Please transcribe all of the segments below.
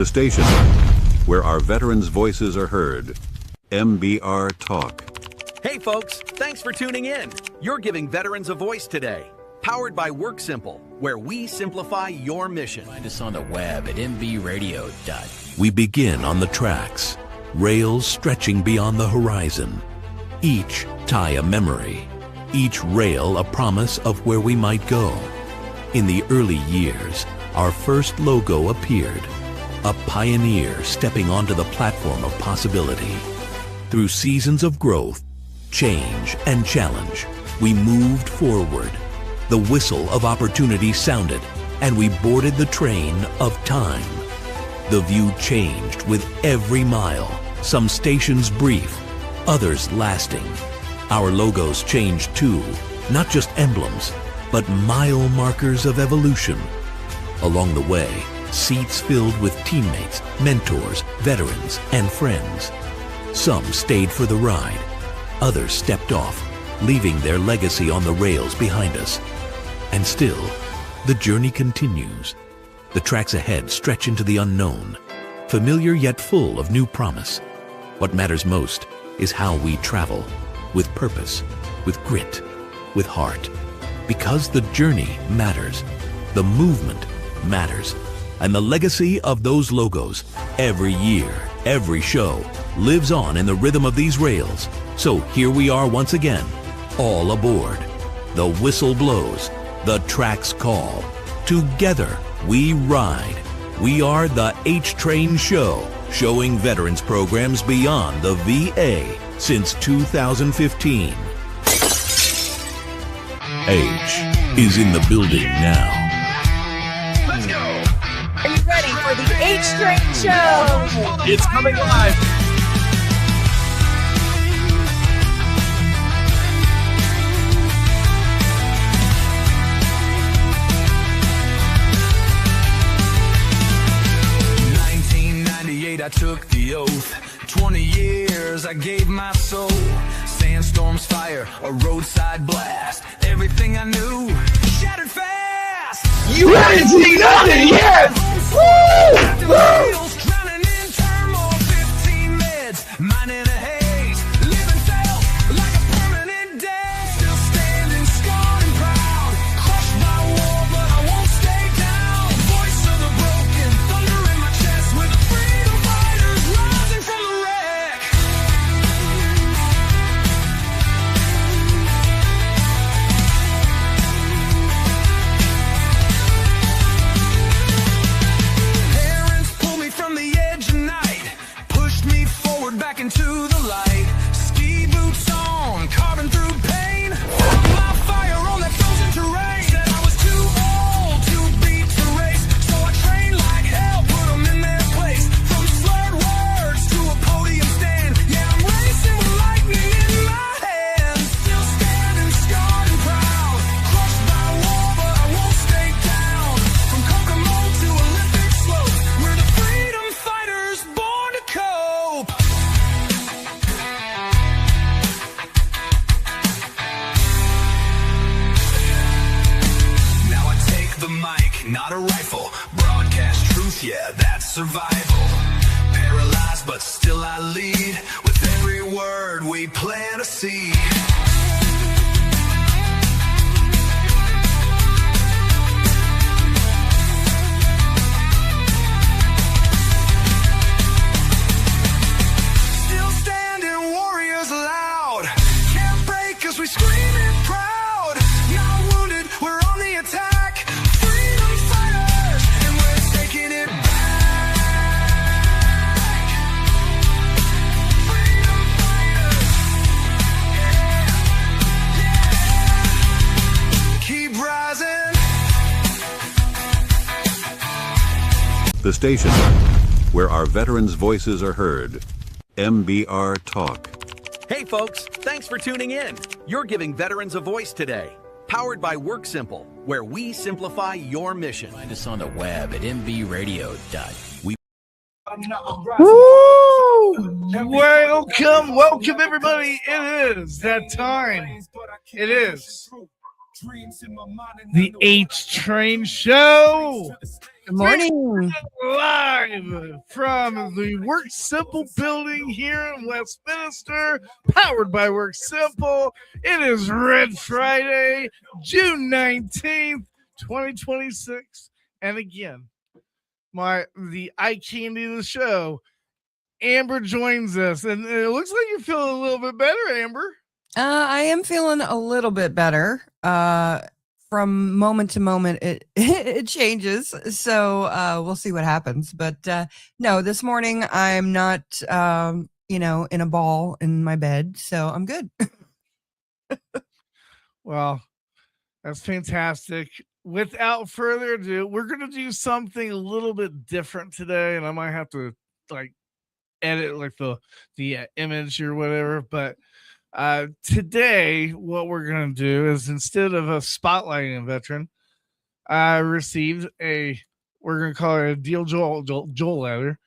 The station where our veterans' voices are heard. MBR Talk. Hey folks, thanks for tuning in. You're giving veterans a voice today. Powered by WorkSimple, where we simplify your mission. Find us on the web at mbradio.. We begin on the tracks, rails stretching beyond the horizon. Each tie a memory, each rail a promise of where we might go. In the early years, our first logo appeared, a pioneer stepping onto the platform of possibility. Through seasons of growth, change, and challenge, we moved forward. The whistle of opportunity sounded, and we boarded the train of time. The view changed with every mile, some stations brief, others lasting. Our logos changed too, not just emblems, but mile markers of evolution. Along the way, seats filled with teammates, mentors, veterans, and friends. Some stayed for the ride, others stepped off, leaving their legacy on the rails behind us. And still, the journey continues. The tracks ahead stretch into the unknown, familiar yet full of new promise. What matters most is how we travel, with purpose, with grit, with heart. Because the journey matters, the movement matters, and the legacy of those logos, every year, every show, lives on in the rhythm of these rails. So here we are once again, all aboard. The whistle blows, the tracks call. Together we ride. We are the H-Train Show, showing veterans programs beyond the VA since 2015. H is in the building now. Let's go! Are you ready for the H-Train Show? It's coming live. I took the oath. 20 years I gave my soul. Sandstorms, fire, a roadside blast. Everything I knew shattered fast. You haven't seen nothing yet! Woo! Drowning in turmoil, 15 meds, mine in a haze. Living felt like a permanent dead. Still standing, scarred and proud. Crushed by war, but I won't stay down. Voice of the broken, thunder in my chest with a freedom fighters rising from the wreck. Parents pulled me from the edge of night, pushed me forward back into the light. Ski boots on, carving through pain. Found my fire on that frozen terrain. Said I was too old to beat the race, so I trained like hell, put them in their place. From slurred words to a podium stand, yeah, I'm racing with lightning in my hands. Still standing, scarred and proud. Crushed by war, but I won't stay down. From Kokomo to Olympic slopes, we're the freedom fighters born to cope. Now I take the mic, not a rifle. Broadcast truth, yeah, that's survival. Paralyzed, but still I lead. With every word we plant a seed. Still standing, warriors loud. Can't break us, we screaming proud. Not wounded, we're on the attack. Freedom fighters, and we're taking it back. Freedom fighters, yeah, yeah. Keep rising. The station where our veterans' voices are heard. MBR Talk. Hey folks, thanks for tuning in. You're giving veterans a voice today. Powered by WorkSimple, where we simplify your mission. Find us on the web at mbradio.. Welcome everybody. It is that time. It is the H-Train Show. Good morning. Live from the Work Simple building here in Westminster, powered by Work Simple. It is Red Friday, June 19th, 2026. And again, the eye candy of the show, Amber joins us. And it looks like you're feeling a little bit better, Amber. I am feeling a little bit better. From moment to moment, it changes. So we'll see what happens. But no, this morning I'm not, in a ball in my bed. So I'm good. Well, that's fantastic. Without further ado, we're going to do something a little bit different today. And I might have to edit the image or whatever. But today, what we're going to do is instead of a spotlighting a veteran, I received we're going to call it a Deal Joel letter.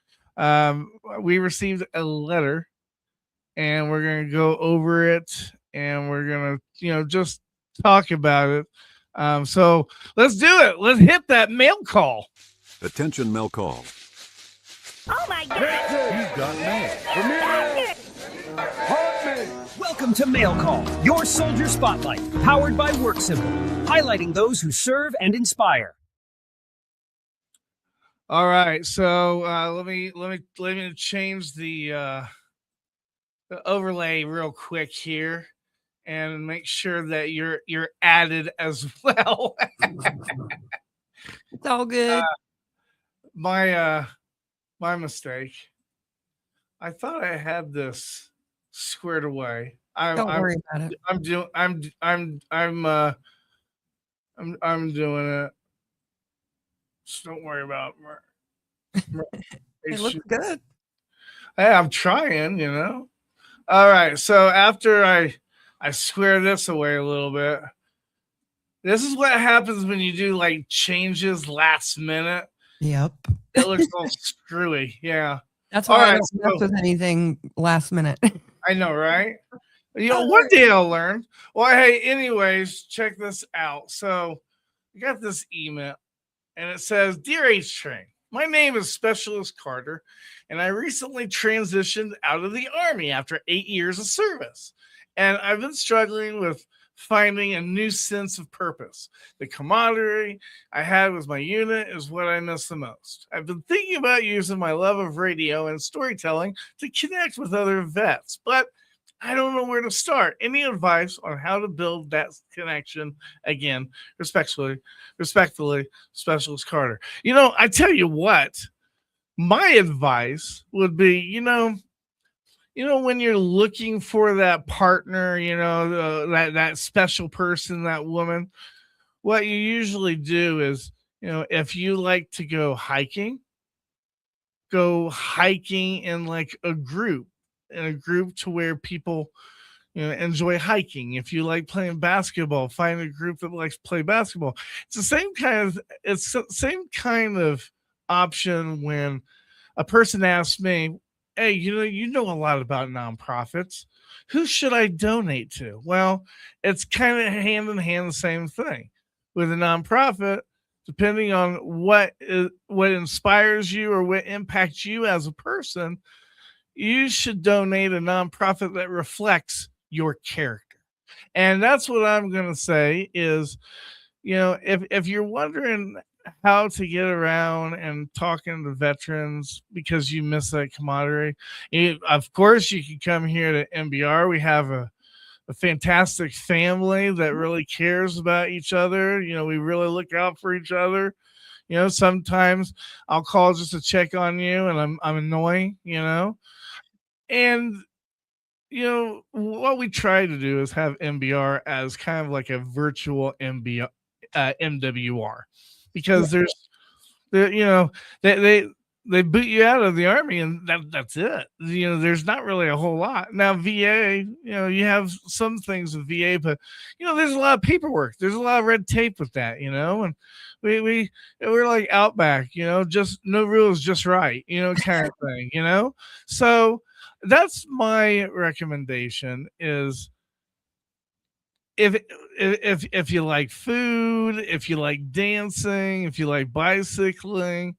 We received a letter and we're going to go over it and we're going to, just talk about it. So let's do it. Let's hit that mail call. Attention mail call. Oh my God! You've got mail. Welcome to Mail Call, your soldier spotlight, powered by Work Simple, highlighting those who serve and inspire. All right, so let me change the overlay real quick here, and make sure that you're added as well. It's all good. My mistake. I thought I had this squared away. Don't worry about it. I'm doing it. Just don't worry about it. It looks good. Hey, I'm trying, All right, so after I square this away a little bit, this is what happens when you do changes last minute. Yep. It looks all screwy. Yeah. That's why I don't mess with anything last minute. I know, right? One day I'll learn. Well, hey, anyways, check this out. So I got this email and it says, Dear H-Train, my name is Specialist Carter, and I recently transitioned out of the Army after 8 years of service. And I've been struggling with finding a new sense of purpose. The camaraderie I had with my unit is what I miss the most. I've been thinking about using my love of radio and storytelling to connect with other vets, but I don't know where to start. Any advice on how to build that connection? Again, respectfully, Specialist Carter. I tell you what, my advice would be, when you're looking for that partner, that special person, that woman, what you usually do is, if you like to go hiking in in a group to where people, enjoy hiking. If you like playing basketball, find a group that likes to play basketball. It's the same kind of option when a person asks me, hey, you know a lot about nonprofits. Who should I donate to? Well, it's kind of hand in hand the same thing. With a nonprofit, depending on what inspires you or what impacts you as a person, you should donate a nonprofit that reflects your character. And that's what I'm going to say is, if you're wondering how to get around and talking to veterans because you miss that camaraderie, of course you can come here to MBR. We have a fantastic family that really cares about each other. We really look out for each other. Sometimes I'll call just to check on you and I'm annoying, and what we try to do is have MBR as kind of like a virtual MWR. Because they boot you out of the Army and that's it. There's not really a whole lot. Now VA, you have some things with VA, but there's a lot of paperwork. There's a lot of red tape with that, and we're like Outback, just no rules, just right, kind of thing, So that's my recommendation is if you like food, if you like dancing, if you like bicycling,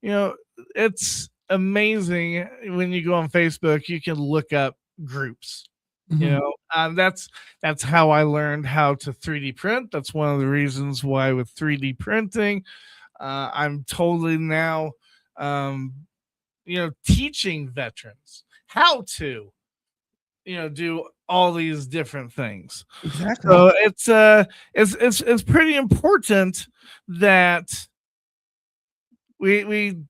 it's amazing when you go on Facebook. You can look up groups. Mhm. That's how I learned how to 3D print. That's one of the reasons why with 3D printing, I'm totally now, teaching veterans how to, do all these different things. Exactly. So it's pretty important that we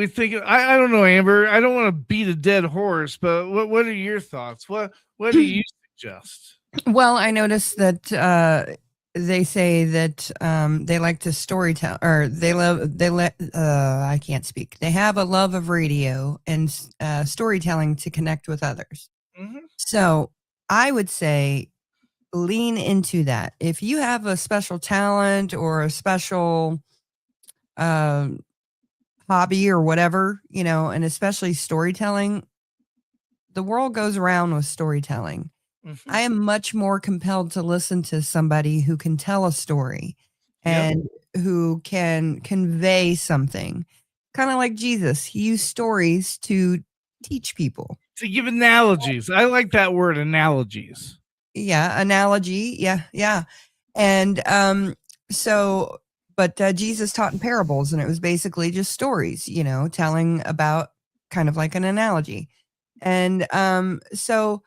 think. I don't know, Amber. I don't want to beat a dead horse, but what are your thoughts? What do you suggest? Well, I noticed that they say that they like to storytell, or I can't speak. They have a love of radio and storytelling to connect with others. Mhm. So I would say lean into that. If you have a special talent or a special hobby or whatever, and especially storytelling, the world goes around with storytelling. Mhm. I am much more compelled to listen to somebody who can tell a story Yep. and who can convey something. Kind of like Jesus. He used stories to teach people. To give analogies. I like that word, analogies. Yeah, analogy. Yeah. And but Jesus taught in parables, and it was basically just stories, telling about kind of like an analogy. And so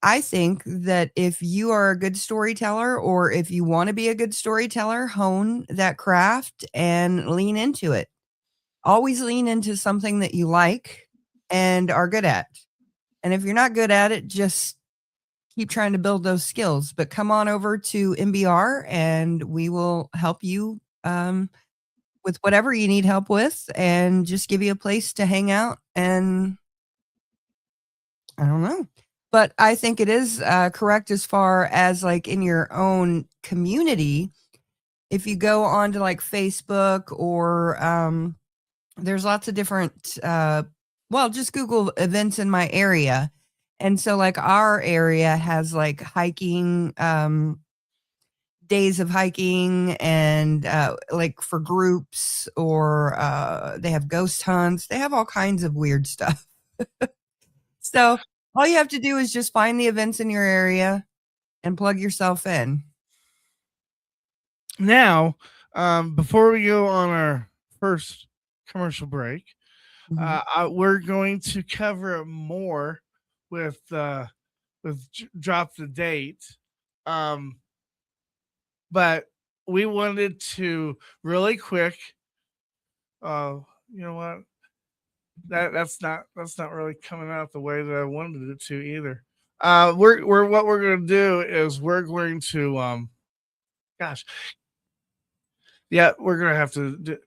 I think that if you are a good storyteller, or if you want to be a good storyteller, hone that craft and lean into it. Always lean into something that you like and are good at. And if you're not good at it, just keep trying to build those skills. But come on over to MBR and we will help you with whatever you need help with, and just give you a place to hang out. And I don't know. But I think it is correct as far as like in your own community. If you go on to like Facebook or there's lots of different, just Google events in my area. And so like our area has like hiking, days of hiking, and like for groups, or they have ghost hunts. They have all kinds of weird stuff. So all you have to do is just find the events in your area and plug yourself in. Now, before we go on our first commercial break, we're going to cover more with drop the date. But we wanted to really quick. You know what? That's not really coming out the way that I wanted it to either. We're what we're going to do is we're going to we're going to have to do.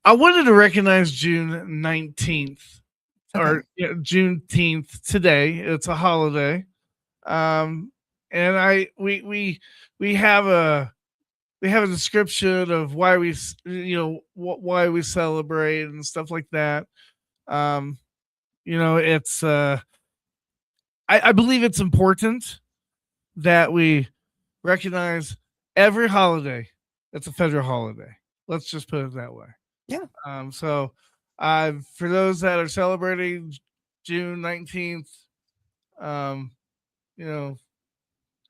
I wanted to recognize June 19th or Juneteenth today. It's a holiday. And we have a description of why we why we celebrate and stuff like that. It's I believe it's important that we recognize every holiday. It's a federal holiday. Let's just put it that way. Yeah. So for those that are celebrating June 19th,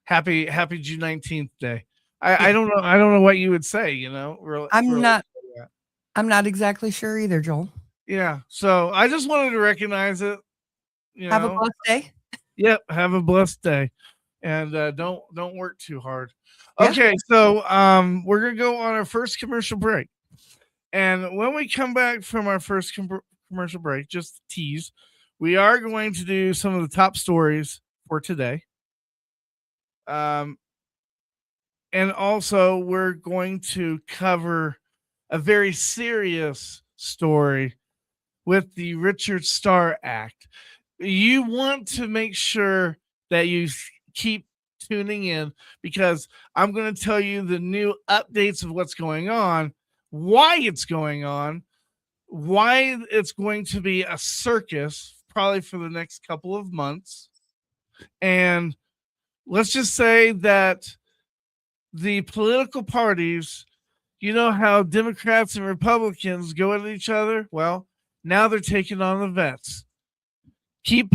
happy June 19th day. I don't know what you would say, I'm not exactly sure either, Joel. Yeah. So I just wanted to recognize it. Have a blessed day. Yep. Have a blessed day. And don't work too hard. Yeah. Okay, so we're gonna go on our first commercial break. And when we come back from our first commercial break, just tease, we are going to do some of the top stories for today. And also we're going to cover a very serious story with the Richard Starr Act. You want to make sure that you keep tuning in, because I'm going to tell you the new updates of what's going on, why it's going on, why it's going to be a circus probably for the next couple of months, and let's just say that the political parties, you know how Democrats and Republicans go at each other? Well, now they're taking on the vets. Keep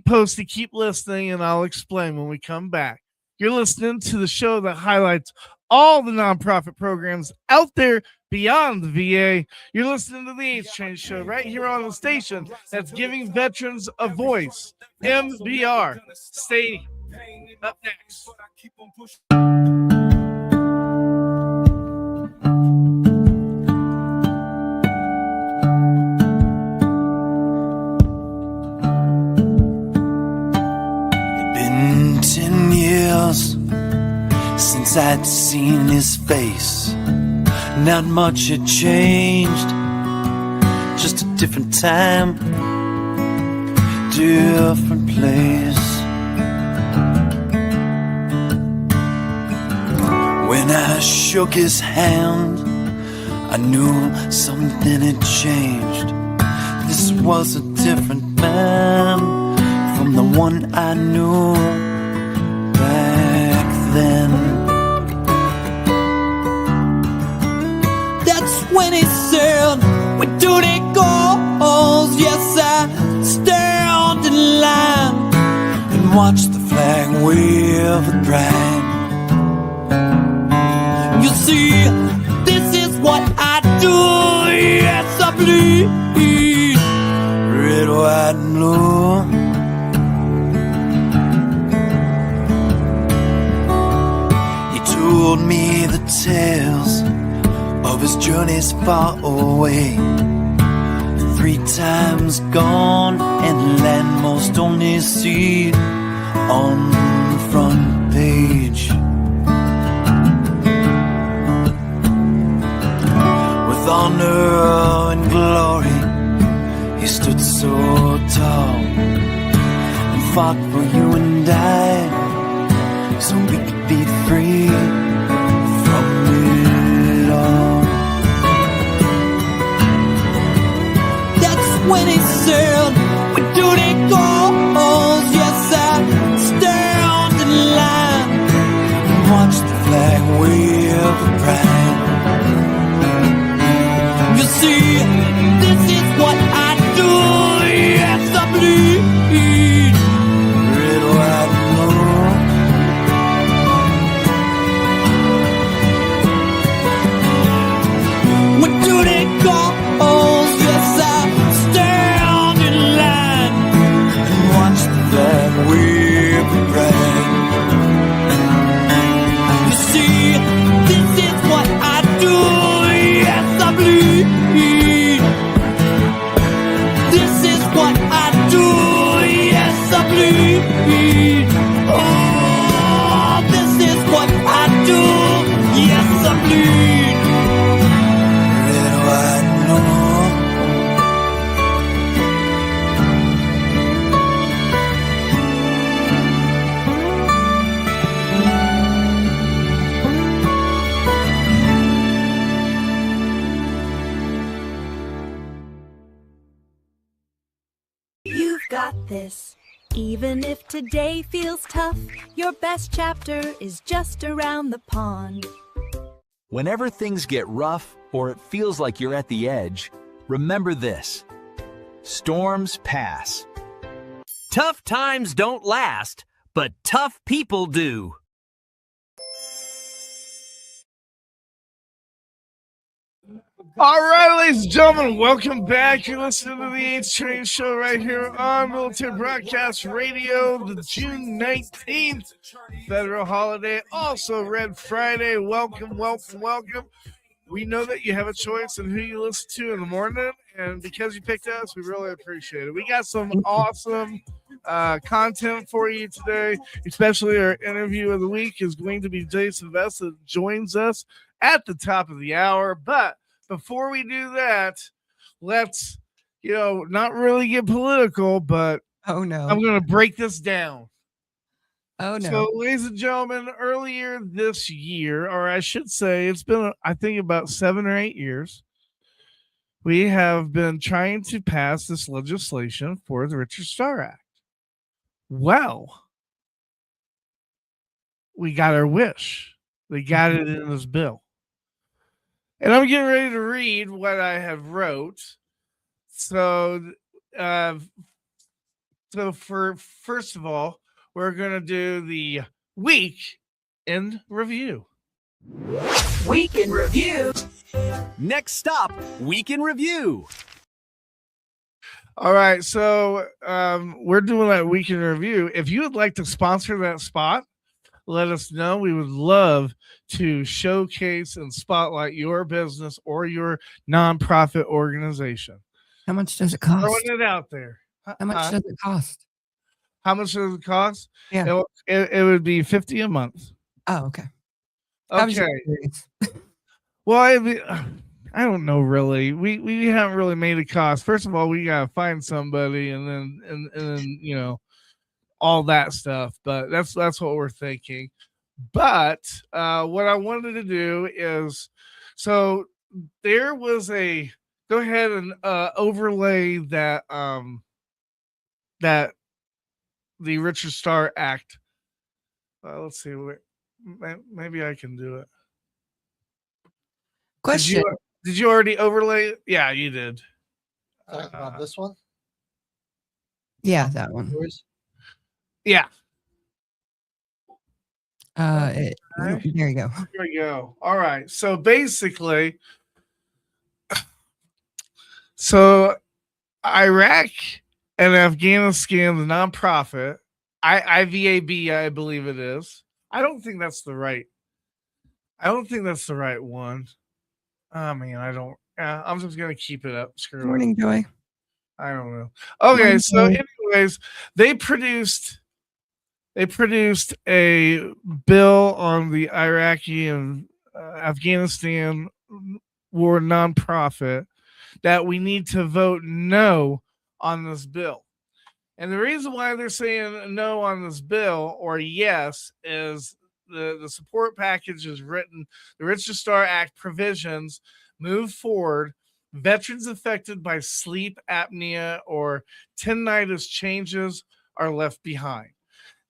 posting, keep listening, and I'll explain when we come back. You're listening to the show that highlights all the nonprofit programs out there beyond the VA. You're listening to the H Train Show right here on the station that's giving veterans a voice. MBR. Stay up next. Been 10 years since I'd seen his face. Not much had changed, just a different time, different place. When I shook his hand, I knew something had changed. This was a different man from the one I knew back then. That's when he said, "Where do they go?" Yes, I stand in line and watch the flag wave at pride. You see, this is what I do. Yes, I bleed red, white, and blue. He told me the tales of his journeys far away. 3 times gone and land most only see on the front page. With honor and glory, he stood so tall and fought for you and I, so we could be free from it all. That's when he said, "Where do they go?" Yes, I stand in line and watch the flag wave of pride. You see, this is what I do. Yes, I bleed red, white, and blue. Where do they go? Yes, I stand in line and watch the flag wave of pride. You see, this is what I do. Yes, I bleed. This is what I do. Yes, I bleed. Oh, this is what I do. Yes, I bleed. Red, white, and blue. You've got this. Even if today feels tough, your best chapter is just around the pond. Whenever things get rough or it feels like you're at the edge, remember this: storms pass. Tough times don't last, but tough people do. All right, ladies and gentlemen, welcome back. You're listening to the H Train Show right here on Military Broadcast Radio, the June 19th federal holiday, also Red Friday. Welcome, welcome, welcome. We know that you have a choice in who you listen to in the morning, and because you picked us, we really appreciate it. We got some awesome content for you today, especially our interview of the week is going to be Jason Vest that joins us at the top of the hour. But before we do that, let's, not really get political, but oh no, I'm going to break this down. Oh no. So, ladies and gentlemen, earlier this year, or I should say, it's been, I think, about 7 or 8 years, we have been trying to pass this legislation for the Richard Starr Act. Well, we got our wish. They got it in this bill. And I'm getting ready to read what I have wrote. So, for first of all, we're going to do the week in review. Week in Review. Next stop, Week in Review. All right, so we're doing that week in review. If you would like to sponsor that spot, let us know. We would love to showcase and spotlight your business or your nonprofit organization. How much does it cost? Throwing it out there. How much does it cost? How much does it cost? Yeah. It would be $50 a month. Oh, okay. Okay. Well, I don't know really. We haven't really made a cost. First of all, we gotta find somebody, and then you know, all that stuff. But that's what we're thinking. But what I wanted to do is, so there was a, go ahead and overlay that that the Richard Starr Act. Let's see, maybe I can do it. Question. Did you already overlay it? Yeah, you did. Talking about this one? Yeah, that one. Yeah. There you go. There we go. All right. So basically, so Iraq and Afghanistan, the nonprofit, IVAB, I believe it is. I don't think that's the right one. Oh man, I don't. I'm just gonna keep it up. Screw Morning, it. Joy. I don't know. Okay, Morning, so Joy. anyways, they produced a bill on the Iraqi and Afghanistan war nonprofit that we need to vote no on this bill. And the reason why they're saying no on this bill or yes is the support package is written. The Richard Starr Act provisions move forward. Veterans affected by sleep apnea or tinnitus changes are left behind.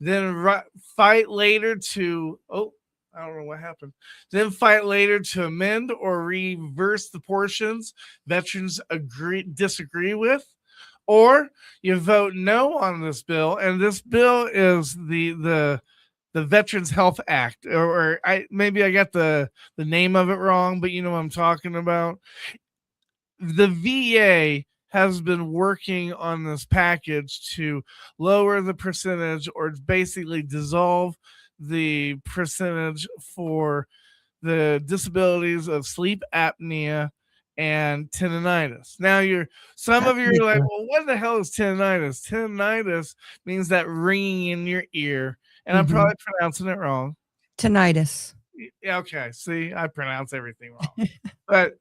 Then fight later to, I don't know what happened. Then fight later to amend or reverse the portions veterans disagree with. Or you vote no on this bill, and this bill is the Veterans Health Act, or maybe I got the name of it wrong, but you know what I'm talking about. The VA has been working on this package to lower the percentage or basically dissolve the percentage for the disabilities of sleep apnea and tinnitus. Now some of you are like, well, what the hell is tinnitus? Tinnitus means that ringing in your ear. And I'm probably pronouncing it wrong. Tinnitus. Yeah, okay. See, I pronounce everything wrong. But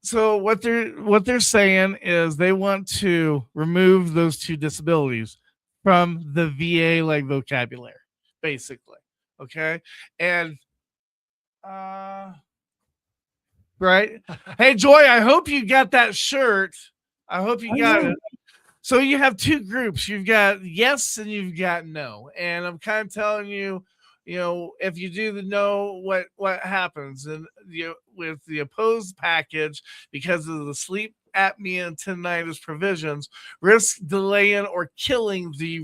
so what they're saying is they want to remove those two disabilities from the VA like vocabulary, basically. Okay. And right. Hey Joy, I hope you got that shirt. I hope you got it. So you have two groups. You've got yes and you've got no. And I'm kind of telling you, if you do the no, what happens? And with the opposed package, because of the sleep apnea and tinnitus provisions, risk delaying or killing the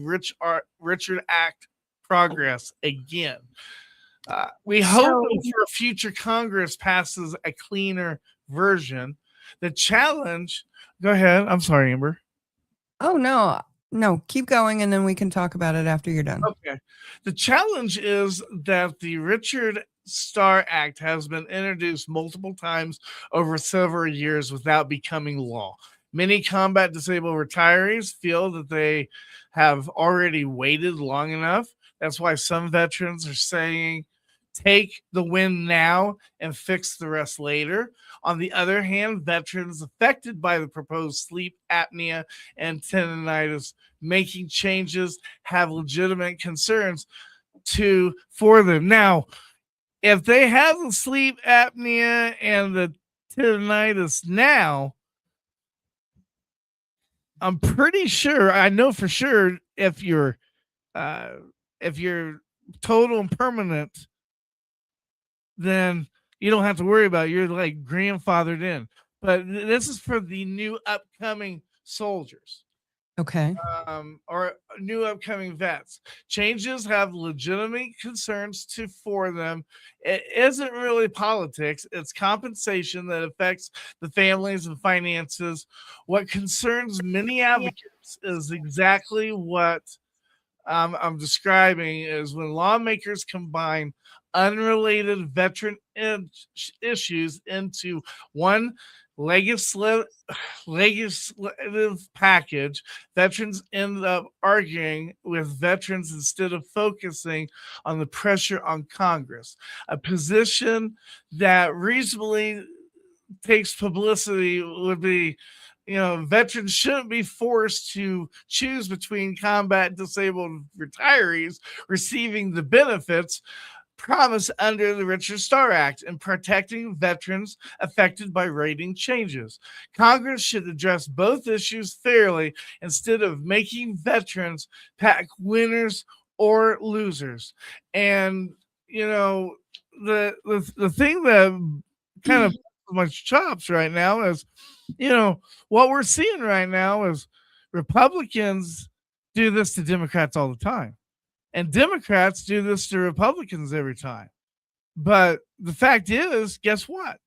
Richard Act progress again. We hope for a future Congress passes a cleaner version. The challenge. Go ahead. I'm sorry, Amber. Oh, no, keep going, and then we can talk about it after you're done. Okay. The challenge is that the Richard Starr Act has been introduced multiple times over several years without becoming law. Many combat disabled retirees feel that they have already waited long enough. That's why some veterans are saying, take the win now and fix the rest later. On the other hand, veterans affected by the proposed sleep apnea and tinnitus making changes have legitimate concerns for them. Now, if they have the sleep apnea and the tinnitus now, I'm pretty sure, I know for sure, if you're total and permanent, then you don't have to worry about it. You're like grandfathered in. But this is for the new upcoming soldiers. Okay. Or new upcoming vets. Changes have legitimate concerns for them. It isn't really politics, it's compensation that affects the families and finances. What concerns many advocates is exactly what I'm describing, is when lawmakers combine unrelated veteran issues into one legislative package. Veterans end up arguing with veterans instead of focusing on the pressure on Congress, a position that reasonably takes publicity. Would be, veterans shouldn't be forced to choose between combat disabled retirees receiving the benefits promised under the Richard Starr Act and protecting veterans affected by rating changes. Congress should address both issues fairly instead of making veterans pack winners or losers. And the thing that kind of my chops right now is, what we're seeing right now is Republicans do this to Democrats all the time. And Democrats do this to Republicans every time. But the fact is, guess what?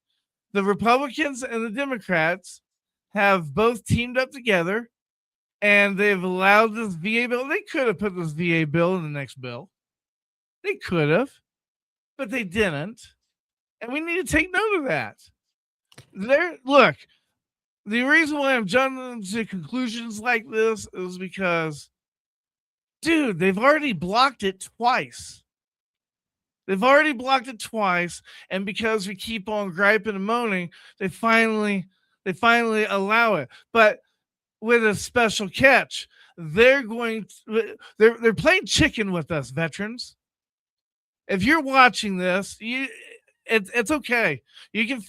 The Republicans and the Democrats have both teamed up together, and they've allowed this VA bill. They could have put this VA bill in the next bill. They could have, but they didn't. And we need to take note of that. Look, the reason why I'm jumping to conclusions like this is because, dude, they've already blocked it twice. And because we keep on griping and moaning, they finally allow it. But with a special catch, they're playing chicken with us, veterans. If you're watching this, it's okay. You can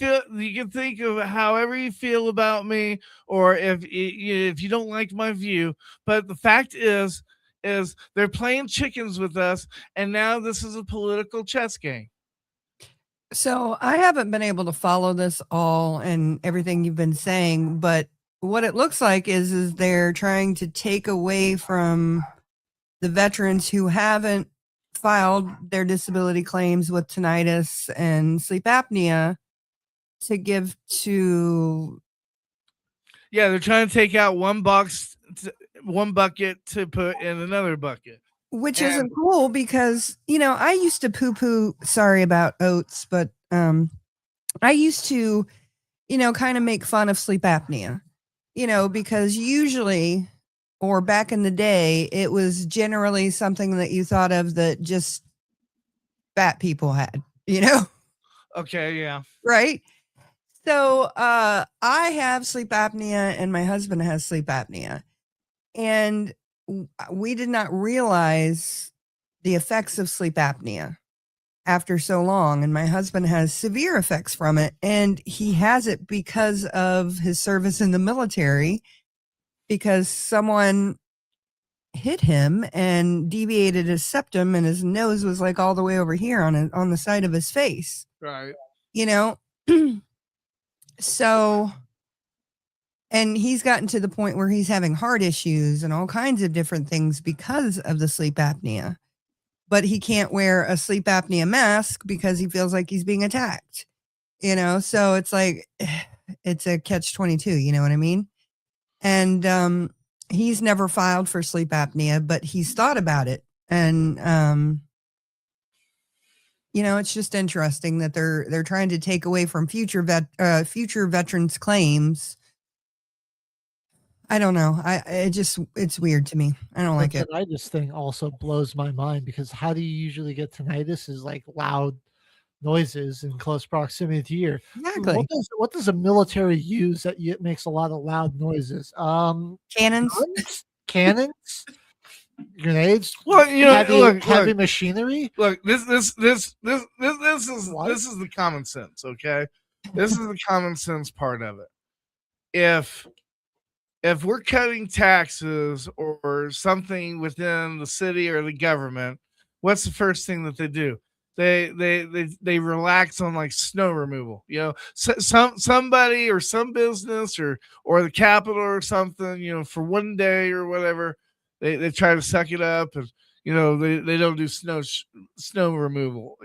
think of however you feel about me, or if you don't like my view. But the fact is they're playing chickens with us, and now this is a political chess game. So I haven't been able to follow this all and everything you've been saying, but what it looks like is they're trying to take away from the veterans who haven't filed their disability claims with tinnitus and sleep apnea to give to. Yeah, they're trying to take out one bucket to put in another bucket, which isn't cool because, I used to sorry about oats, but I used to, kind of make fun of sleep apnea, because usually, or back in the day, it was generally something that you thought of that just fat people had, Okay, yeah. Right? So I have sleep apnea and my husband has sleep apnea. And we did not realize the effects of sleep apnea after so long. And my husband has severe effects from it. And he has it because of his service in the military, because someone hit him and deviated his septum, and his nose was like all the way over here on the side of his face. Right. So, and he's gotten to the point where he's having heart issues and all kinds of different things because of the sleep apnea. But he can't wear a sleep apnea mask because he feels like he's being attacked. So it's like, it's a catch-22, you know what I mean? And he's never filed for sleep apnea, but he's thought about it. And it's just interesting that they're trying to take away from future veterans claims. I don't know. It's weird to me. I don't like it. The tinnitus thing also blows my mind, because how do you usually get tinnitus? Is like loud noises in close proximity to your. Exactly. What does a military use that makes a lot of loud noises? Cannons. Grenades. Well, heavy machinery. Look, this is the common sense. Okay, this is the common sense part of it. If we're cutting taxes or something within the city or the government, what's the first thing that they do? They relax on like snow removal. Somebody or some business or the Capitol or something, for one day or whatever, they try to suck it up and they don't do snow removal.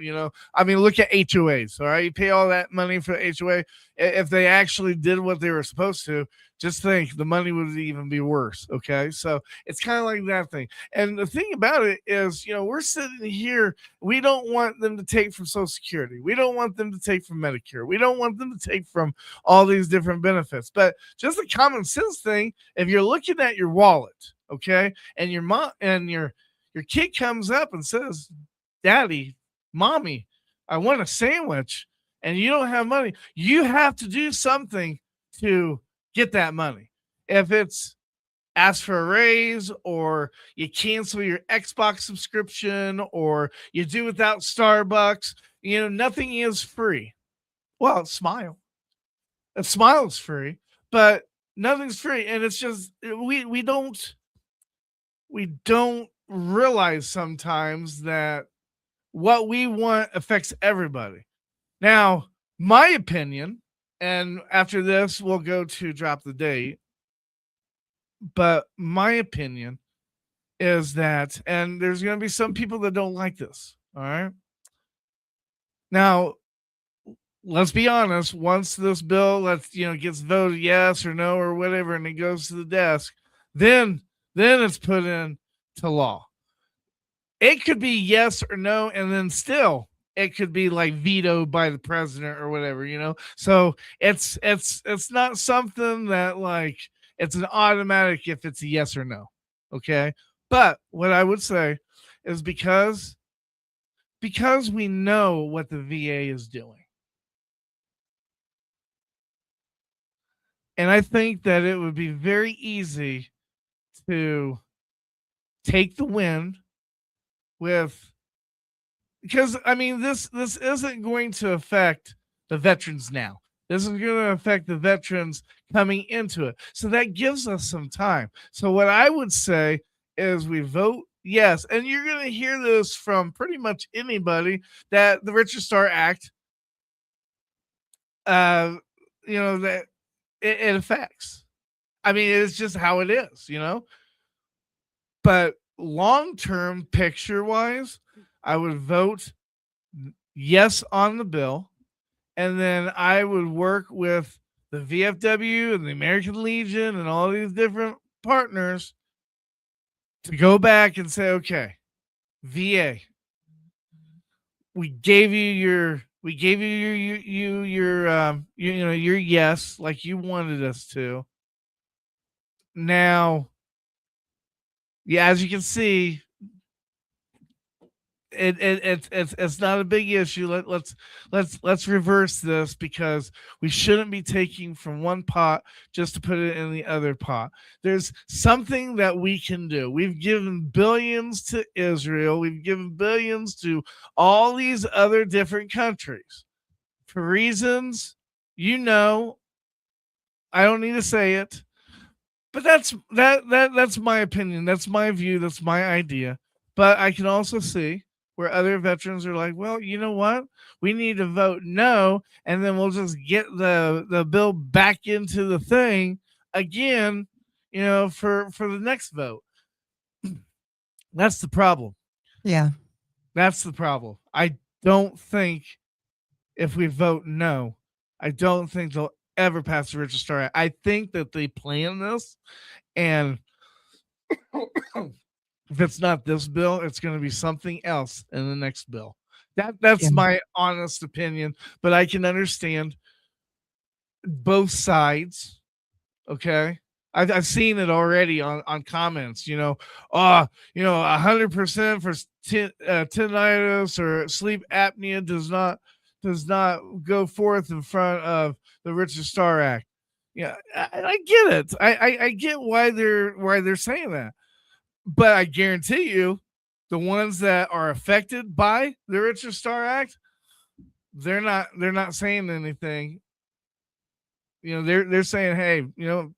I mean, look at HOAs. All right, you pay all that money for the HOA. If they actually did what they were supposed to, just think the money would even be worse. Okay, so it's kind of like that thing. And the thing about it is, we're sitting here. We don't want them to take from Social Security. We don't want them to take from Medicare. We don't want them to take from all these different benefits. But just a common sense thing, if you're looking at your wallet, okay, and your mom and your kid comes up and says, "Daddy, Mommy, I want a sandwich," and you don't have money, you have to do something to get that money. If it's ask for a raise, or you cancel your Xbox subscription, or you do without Starbucks, nothing is free. Well, Smile. A Smile is free, but nothing's free. And it's just we don't realize sometimes that what we want affects everybody. Now, my opinion, and after this we'll go to drop the date, but my opinion is that, and there's going to be some people that don't like this, all right? Now, let's be honest, once this bill gets voted yes or no or whatever, and it goes to the desk, then it's put into law. It could be yes or no, and then still it could be like vetoed by the president or whatever, So it's not something that like it's an automatic if it's a yes or no. Okay. But what I would say is because we know what the VA is doing. And I think that it would be very easy to take the win because I mean this isn't going to affect the veterans now. This is going to affect the veterans coming into it. So that gives us some time. So what I would say is we vote yes. And you're going to hear this from pretty much anybody that the Richard Starr Act that it affects. I mean, it's just how it is, But long-term picture wise, I would vote yes on the bill, and then I would work with the VFW and the American Legion and all these different partners to go back and say, okay, VA, we gave you your yes, like you wanted us to. Now, yeah, as you can see, it's not a big issue. Let's reverse this, because we shouldn't be taking from one pot just to put it in the other pot. There's something that we can do. We've given billions to Israel. We've given billions to all these other different countries for reasons, I don't need to say it. But that's my opinion. That's my view. That's my idea. But I can also see where other veterans are like, well, you know what? We need to vote no, and then we'll just get the bill back into the thing again, for the next vote. That's the problem. Yeah. That's the problem. I don't think if we vote no, I don't think they'll ever pass the Richard Starr Act. I think that they plan this, and if it's not this bill, it's going to be something else in the next bill. That's my honest opinion, but I can understand both sides. Okay. I've seen it already on comments, 100% for tinnitus or sleep apnea does not go forth in front of the Richard Starr Act. Yeah, I get it. I get why they're saying that. But I guarantee you, the ones that are affected by the Richard Starr Act, they're not saying anything. They're saying, hey, no,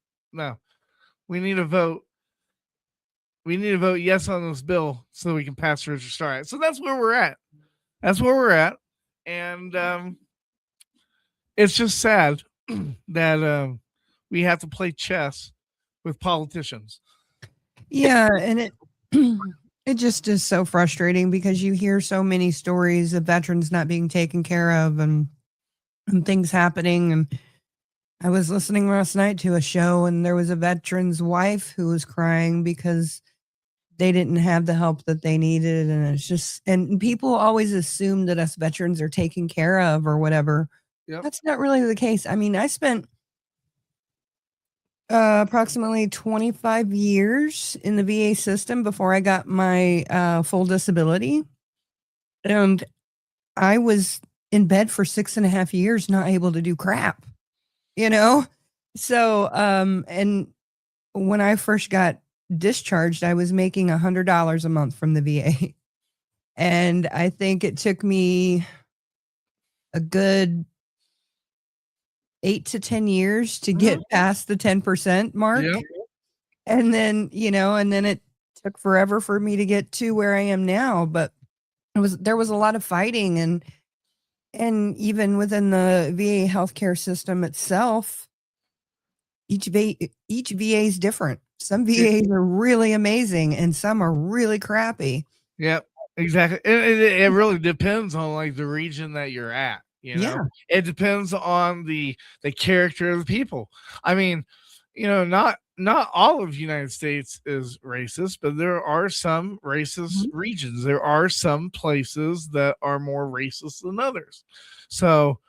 we need a vote we need to vote yes on this bill so we can pass Richard Starr. So that's where we're at. That's where we're at. And it's just sad that we have to play chess with politicians. Yeah, and it it just is so frustrating because you hear so many stories of veterans not being taken care of and things happening. And I was listening last night to a show, and there was a veteran's wife who was crying because they didn't have the help that they needed. And it's just, and people always assume that us veterans are taken care of or whatever. Yep. That's not really the case. I mean, I spent approximately 25 years in the VA system before I got my full disability. And I was in bed for 6.5 years, not able to do crap, you know? So, and when I first got discharged, I was making $100 a month from the VA. And I think it took me a good 8 to 10 years to get past the 10% mark. Yep. And then, you know, and then it took forever for me to get to where I am now. But there was a lot of fighting, and even within the VA healthcare system itself, each VA is different. Some VAs are really amazing and some are really crappy. Yep, exactly. It really depends on like the region that you're at. You know, Yeah. it depends on the character of the people. I mean, you know, not all of the United States is racist, but there are some racist regions. There are some places that are more racist than others. So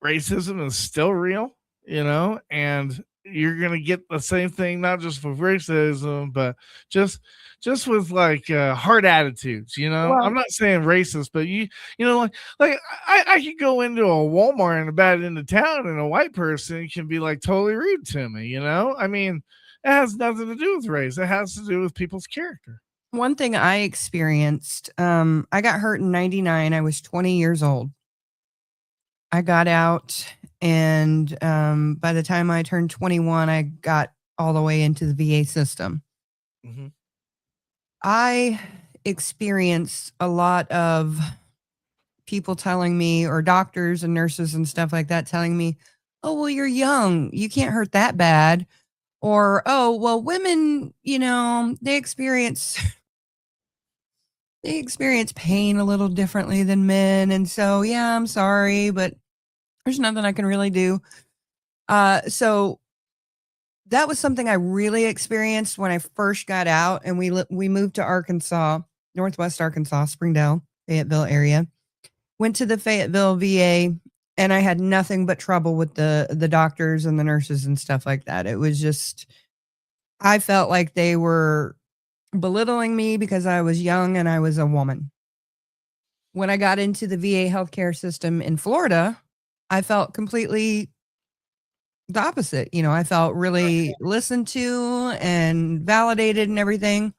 racism is still real, you know, and you're gonna get the same thing, not just with racism, but just with like hard attitudes, you know. Well- I'm not saying racist, but you know, like I could go into a Walmart in a bad end of town, and a white person can be like totally rude to me, you know. I mean, it has nothing to do with race. It has to do with people's character. One thing I experienced, I got hurt in 99. I was 20 years old. I got out, and by the time I turned 21, I got all the way into the VA system. Mhm. I experienced a lot of people telling me, or doctors and nurses and stuff like that telling me, oh, well, you're young, you can't hurt that bad. Or, oh, well, women, you know, they experience pain a little differently than men. And so, yeah, I'm sorry, but there's nothing I can really do. So that was something I really experienced when I first got out, and we moved to Arkansas, Northwest Arkansas, Springdale, Fayetteville area. Went to the Fayetteville VA, and I had nothing but trouble with the doctors and the nurses and stuff like that. It was just, I felt like they were belittling me because I was young and I was a woman. When I got into the VA healthcare system in Florida, I felt completely the opposite. You know, I felt really listened to and validated and everything.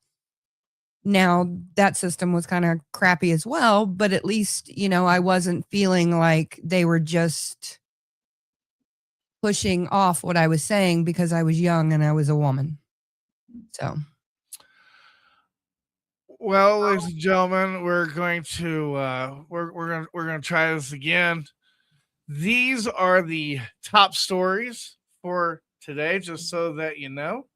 Now that system was kind of crappy as well, but at least, you know, I wasn't feeling like they were just pushing off what I was saying because I was young and I was a woman. So, well, ladies and gentlemen, we're going to we're going to try this again. These are the top stories for today, just so that you know.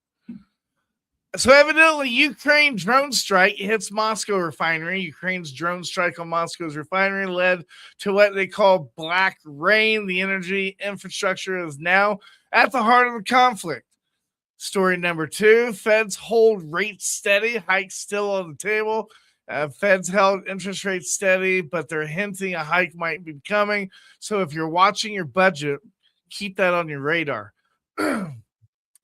So evidently, Ukraine drone strike hits Moscow refinery. Ukraine's drone strike on Moscow's refinery led to what they call black rain. The energy infrastructure is now at the heart of the conflict. Story number 2, Feds hold rates steady, hikes still on the table. Feds held interest rates steady, but they're hinting a hike might be coming. So if you're watching your budget, keep that on your radar. The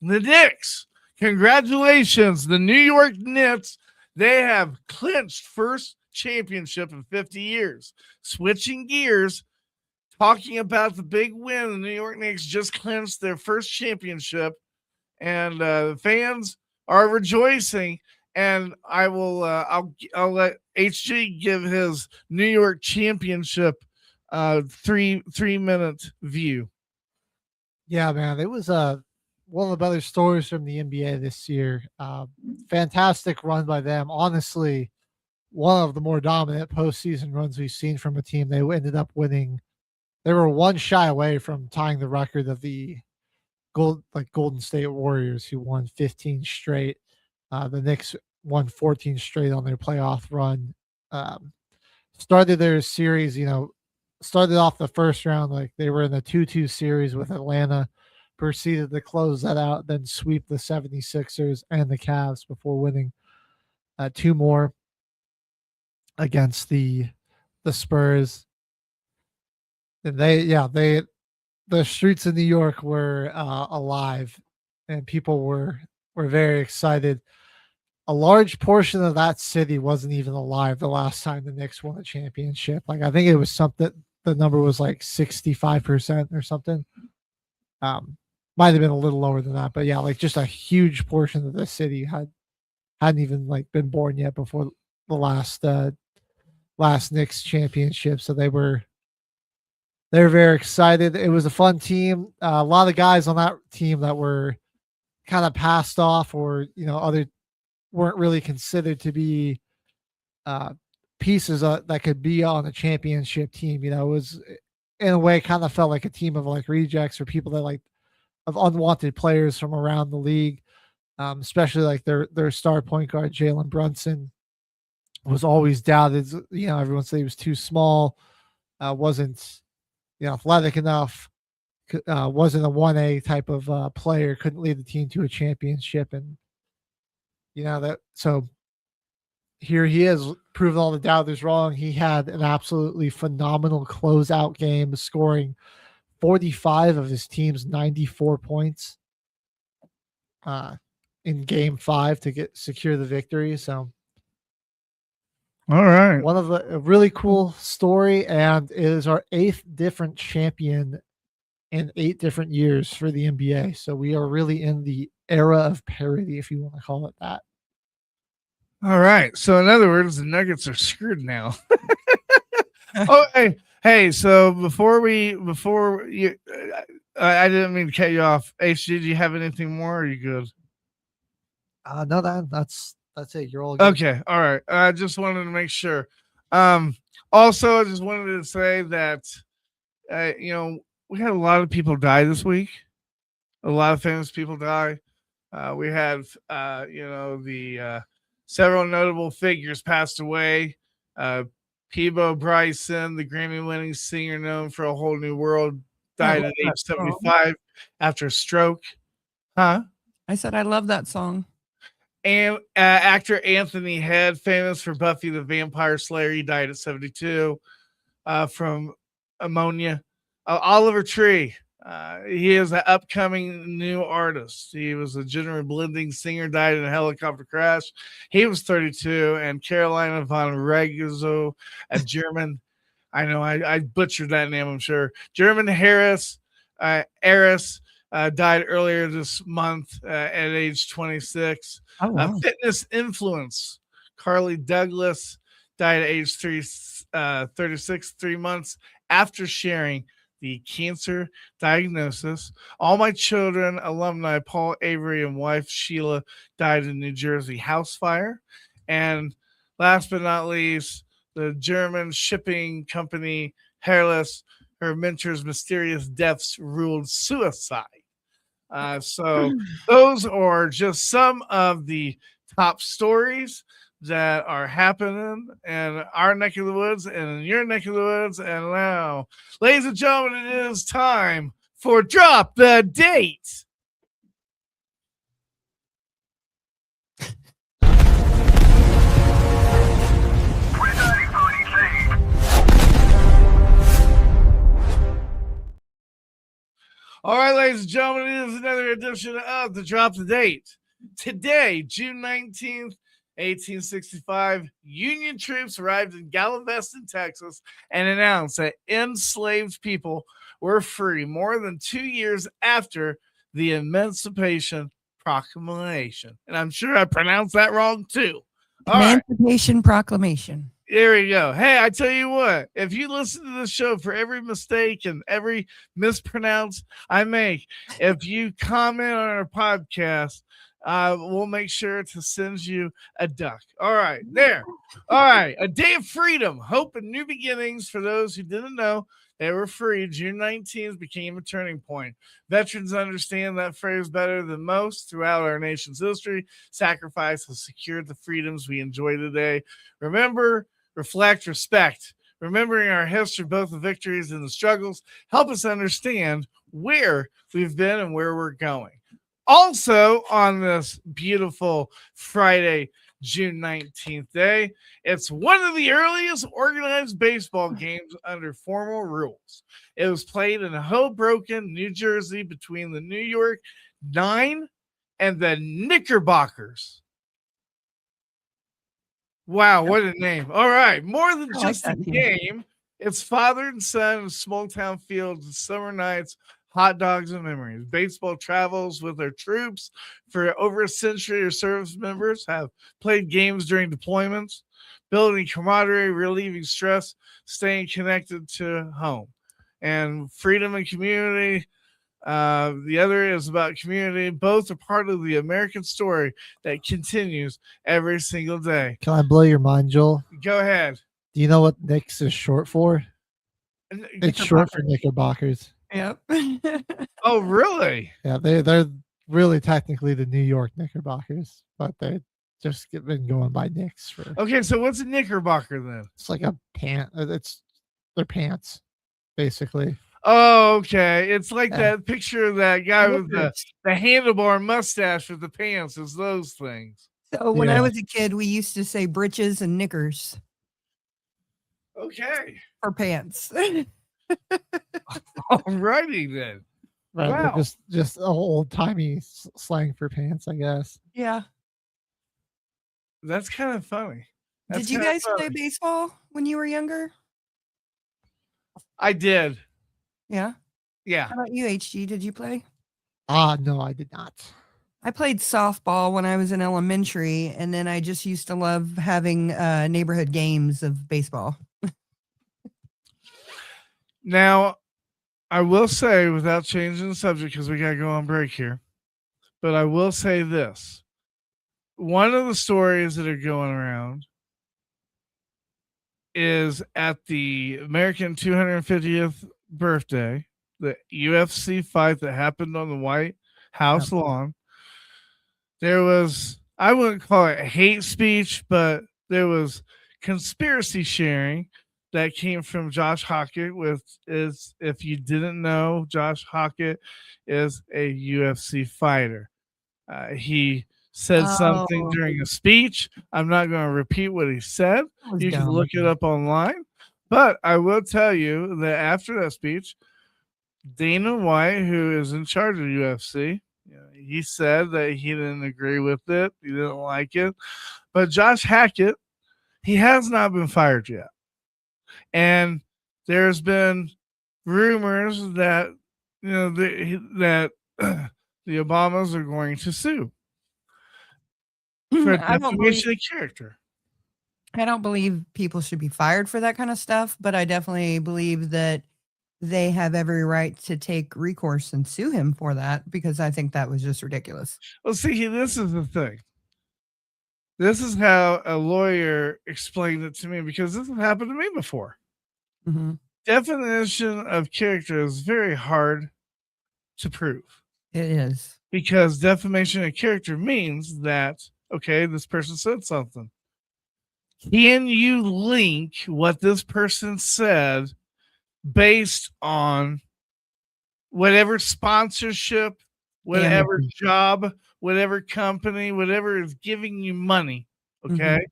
Knicks. Congratulations, the New York Knicks. They have clinched first championship in 50 years. Switching gears, talking about the big win, the New York Knicks just clinched their first championship, and the fans are rejoicing. And I will, I'll let HG give his New York championship 3 minute view. Yeah, man, it was one of the better stories from the NBA this year. Fantastic run by them. Honestly, one of the more dominant postseason runs we've seen from a team. They ended up winning. They were one shy away from tying the record of the Golden State Warriors, who won 15 straight. The Knicks won 14 straight on their playoff run. Started their series, started off the first round like they were in the 2-2 series with Atlanta, proceeded to close that out, then sweep the 76ers and the Cavs before winning 2 more against the Spurs. And the streets of New York were alive, and people were very excited. A large portion of that city wasn't even alive the last time the Knicks won a championship. Like, I think it was something, the number was like 65% or something. Might have been a little lower than that, but yeah, like just a huge portion of the city hadn't even like been born yet before the last Knicks championship. So they're very excited. It was a fun team. A lot of guys on that team that were kind of passed off, or other weren't really considered to be pieces that could be on a championship team. It was in a way kind of felt like a team of like rejects or people that like of unwanted players from around the league, especially like their star point guard Jalen Brunson was always doubted. Everyone said he was too small, wasn't athletic enough, wasn't a 1A type of player, couldn't lead the team to a championship. And so here he is, proving all the doubters wrong. He had an absolutely phenomenal closeout game, scoring 45 of his team's 94 points in game 5 to secure the victory. So all right, one of a really cool story, and it is our 8th different champion in 8 different years for the NBA. So we are really in the era of parity, if you want to call it that. All right. So in other words, the Nuggets are screwed now. Oh, hey. So before you, I didn't mean to cut you off. H, did you have anything more? Or are you good? No, that's it. You're all good. Okay. All right. I just wanted to make sure. Also, I just wanted to say that, we had a lot of people die this week. A lot of famous people die. We had, the several notable figures passed away. Peabo Bryson, the Grammy-winning singer known for A Whole New World, died at age 75 after a stroke. Huh? I said I love that song. And actor Anthony Head, famous for Buffy the Vampire Slayer, he died at 72 from pneumonia. Oliver Tree, he is an upcoming new artist. He was a genre blending singer, died in a helicopter crash. He was 32. And Carolina von Regozo, a German, I know I butchered that name, I'm sure. German heiress, died earlier this month at age 26. Oh, wow. Fitness influence, Carly Douglas, died at age 36, 3 months after sharing the cancer diagnosis. All My Children alumni Paul Avery and wife Sheila died in New Jersey house fire. And last but not least, the German shipping company Herles, her mentor's mysterious deaths ruled suicide. So those are just some of the top stories that are happening in our neck of the woods and in your neck of the woods. And now, ladies and gentlemen, it is time for Drop the Date. All right, ladies and gentlemen, it is another edition of the Drop the Date. Today, June 19th, 1865, Union troops arrived in Galveston, Texas, and announced that enslaved people were free more than 2 years after the Emancipation Proclamation. And I'm sure I pronounced that wrong, too. Emancipation Proclamation. There we go. Hey, I tell you what, if you listen to this show for every mistake and every mispronounce I make, if you comment on our podcast, we'll make sure to send you a duck. All right, there. All right, a day of freedom, hope, and new beginnings for those who didn't know. They were free. June 19th became a turning point. Veterans understand that phrase better than most. Throughout our nation's history, sacrifice has secured the freedoms we enjoy today. Remember, reflect, respect. Remembering our history, both the victories and the struggles, help us understand where we've been and where we're going. Also, on this beautiful Friday, June 19th day, it's one of the earliest organized baseball games under formal rules. It was played in Hoboken, New Jersey, between the New York Nine and the Knickerbockers. Wow, what a name. All right, more than just a game, it's father and son in small town fields and summer nights, hot dogs and memories. Baseball travels with our troops for over a century. Our service members have played games during deployments, building camaraderie, relieving stress, staying connected to home. And freedom and community. The other is about community. Both are part of the American story that continues every single day. Can I blow your mind, Joel? Go ahead. Do you know what Knicks is short for? It's short for Knickerbockers. Yep. Oh, really? Yeah, they're really technically the New York Knickerbockers, but they just been going by Knicks for. Okay, so what's a Knickerbocker then? It's like a pant. It's their pants, basically. Oh, okay. It's like that picture of that guy with the handlebar mustache with the pants. It's those things. So when I was a kid, we used to say britches and knickers. Okay. For pants. Alrighty then. Right, Wow. Just old timey slang for pants, I guess. Yeah. That's kind of funny. Did you guys play baseball when you were younger? I did. Yeah. Yeah. How about you, HG? Did you play? No, I did not. I played softball when I was in elementary, and then I just used to love having neighborhood games of baseball. Now, I will say, without changing the subject, because we got to go on break here, but I will say this. One of the stories that are going around is at the American 250th birthday, the UFC fight that happened on the White House lawn. There was, I wouldn't call it hate speech, but there was conspiracy sharing that came from Josh Hockett. If you didn't know, Josh Hockett is a UFC fighter. He said something during a speech. I'm not going to repeat what he said. You can look it up online. But I will tell you that after that speech, Dana White, who is in charge of UFC, he said that he didn't agree with it. He didn't like it. But Josh Hackett, he has not been fired yet. And there's been rumors that that the Obamas are going to sue for defamation of character. I don't believe people should be fired for that kind of stuff, but I definitely believe that they have every right to take recourse and sue him for that, because I think that was just ridiculous. Well, see, this is the thing. This is how a lawyer explained it to me, because this has happened to me before. Mm-hmm. Definition of character is very hard to prove. It is. Because defamation of character means that, okay, this person said something. Can you link what this person said based on whatever sponsorship, whatever job, whatever company, whatever is giving you money? Okay.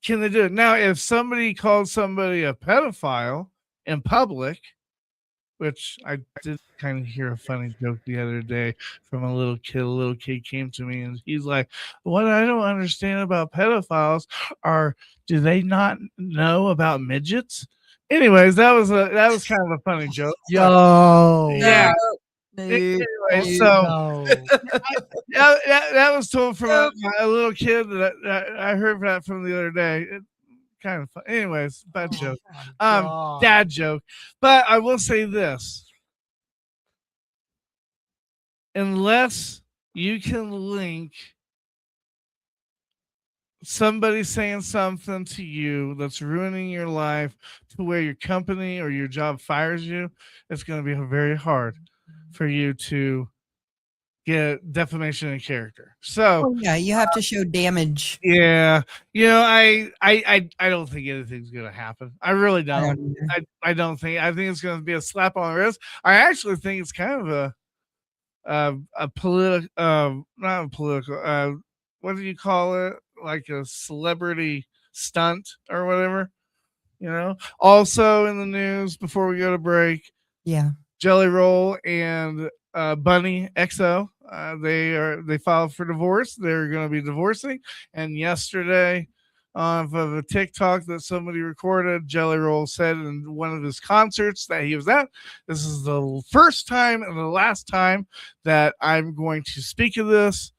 Can they do it? Now, if somebody called somebody a pedophile in public, which I did kind of hear a funny joke the other day from a little kid. A little kid came to me and he's like, what I don't understand about pedophiles are, do they not know about midgets? Anyways, that was kind of a funny joke. Yo. Yeah. Anyway, so that was told from a little kid that I heard that from the other day. kind of fun. Anyways, bad joke. God. Dad joke. But I will say this. Unless you can link somebody saying something to you that's ruining your life to where your company or your job fires you, it's going to be very hard for you to get defamation of character. So yeah, you have to show damage. Yeah, I don't think anything's gonna happen. I really don't. I don't think. I think it's gonna be a slap on the wrist. I actually think it's kind of a political, not a political. What do you call it? Like a celebrity stunt or whatever. Also in the news before we go to break. Yeah. Jelly Roll and Bunny XO. They filed for divorce. They're going to be divorcing. And yesterday, off of a TikTok that somebody recorded, Jelly Roll said in one of his concerts that he was at, "This is the first time and the last time that I'm going to speak of this,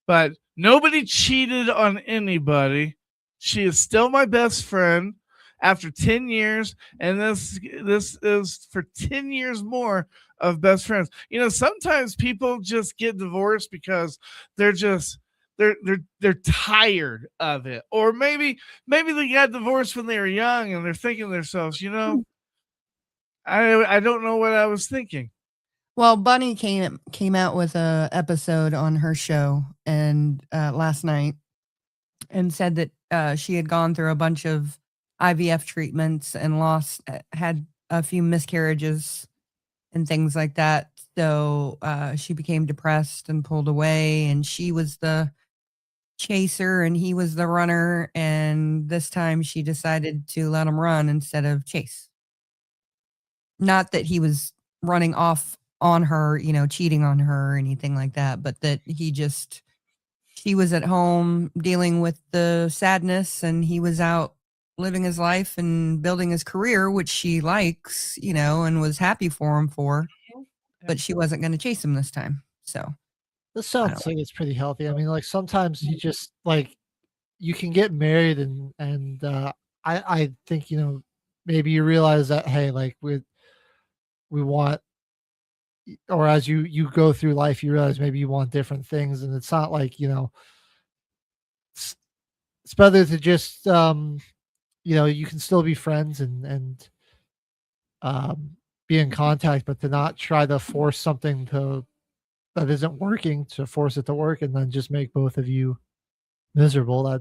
but nobody cheated on anybody. She is still my best friend after 10 years, and this is for 10 years more of best friends." Sometimes people just get divorced because they're tired of it, or maybe they got divorced when they were young and they're thinking to themselves, I don't know what I was thinking. Well, Bunny came out with a episode on her show and last night and said that she had gone through a bunch of IVF treatments and had a few miscarriages and things like that. So she became depressed and pulled away, and she was the chaser and he was the runner. And this time she decided to let him run instead of chase. Not that he was running off on her, cheating on her or anything like that, but that she was at home dealing with the sadness and he was out living his life and building his career, which she likes, and was happy for him but she wasn't going to chase him this time. So this sounds like it's pretty healthy. I mean, like sometimes you just you can get married and I think, maybe you realize that, hey, like we want, or as you go through life, you realize maybe you want different things, and it's not like, it's better to just, you can still be friends and be in contact, but to not try to force something that isn't working, to force it to work and then just make both of you miserable.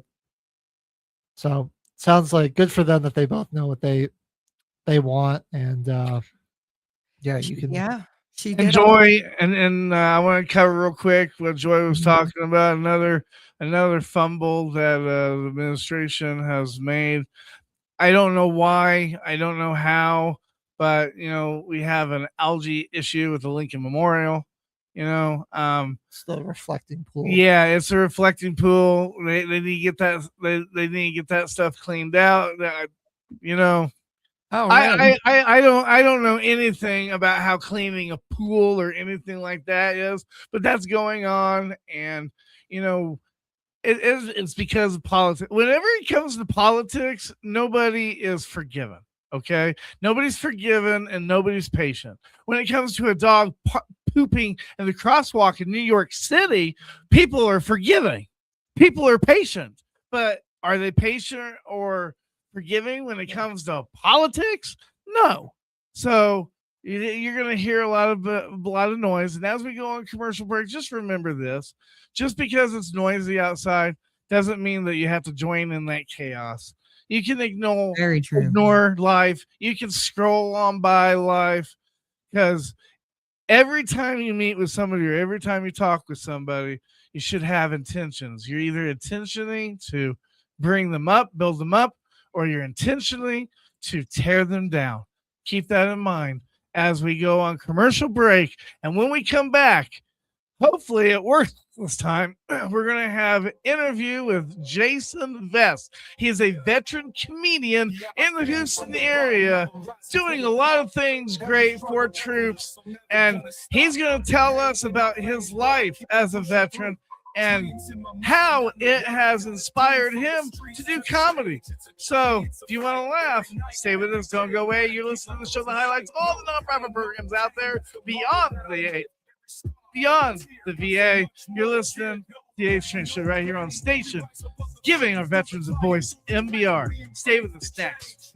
So sounds like good for them that they both know what they want, and you can she and Joy and I want to cover real quick what Joy was talking about. Another fumble that the administration has made. I don't know why, I don't know how, but we have an algae issue with the Lincoln Memorial. It's the reflecting pool. Yeah, it's a reflecting pool. They need to get that. They need to get that stuff cleaned out. Oh, really? I don't know anything about how cleaning a pool or anything like that is, but that's going on, and it's because of politics. Whenever it comes to politics, nobody is forgiven. Okay, nobody's forgiven and nobody's patient. When it comes to a dog pooping in the crosswalk in New York City, people are forgiving, people are patient, but are they patient or forgiving when it comes to politics? No. So you're going to hear a lot of noise. And as we go on commercial break, just remember this: just because it's noisy outside doesn't mean that you have to join in that chaos. You can ignore life. You can scroll on by life, because every time you meet with somebody or every time you talk with somebody, you should have intentions. You're either intentioning to bring them up, build them up, or you're intentionally to tear them down. Keep that in mind as we go on commercial break. And when we come back, hopefully it works this time, we're going to have an interview with Jason Vest. He is a veteran comedian in the Houston area, doing a lot of things great for troops. And he's going to tell us about his life as a veteran and how it has inspired him to do comedy. So if you want to laugh, stay with us. Don't go away. You're listening to the show that highlights all the nonprofit programs out there beyond the VA. You're listening to the A-Train Show right here on station, giving our veterans a voice, MBR. Stay with us next.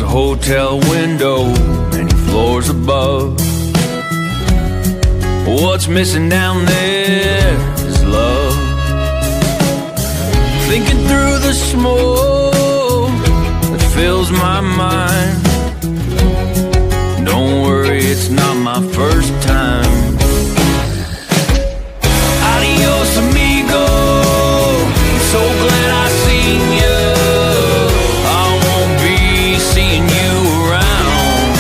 hotel window many floors above. What's missing down there is love. Thinking through the smoke that fills my mind. Don't worry, it's not my first time. Adios, amigo. I'm so glad I seen you. I won't be seeing you around.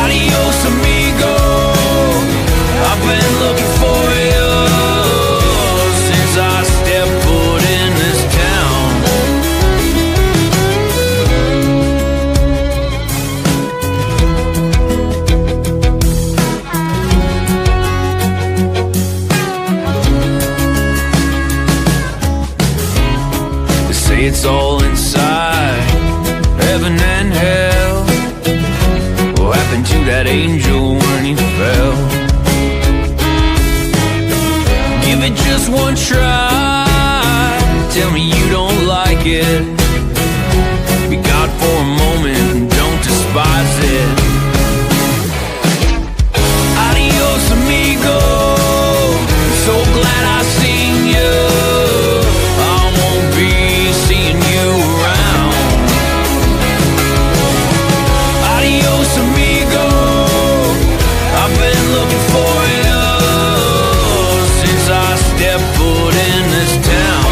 Adios, amigo. I've been looking for you since I stepped foot in this town. They say it's all inside, heaven and hell. What happened to that angel when he fell? Give it just one try. Tell me you don't like it. Be God for a moment and don't despise it. Adios, amigo. I'm so glad I seen you. I won't be seeing you around. Adios, amigo. I've been looking for you since I stepped foot in this town.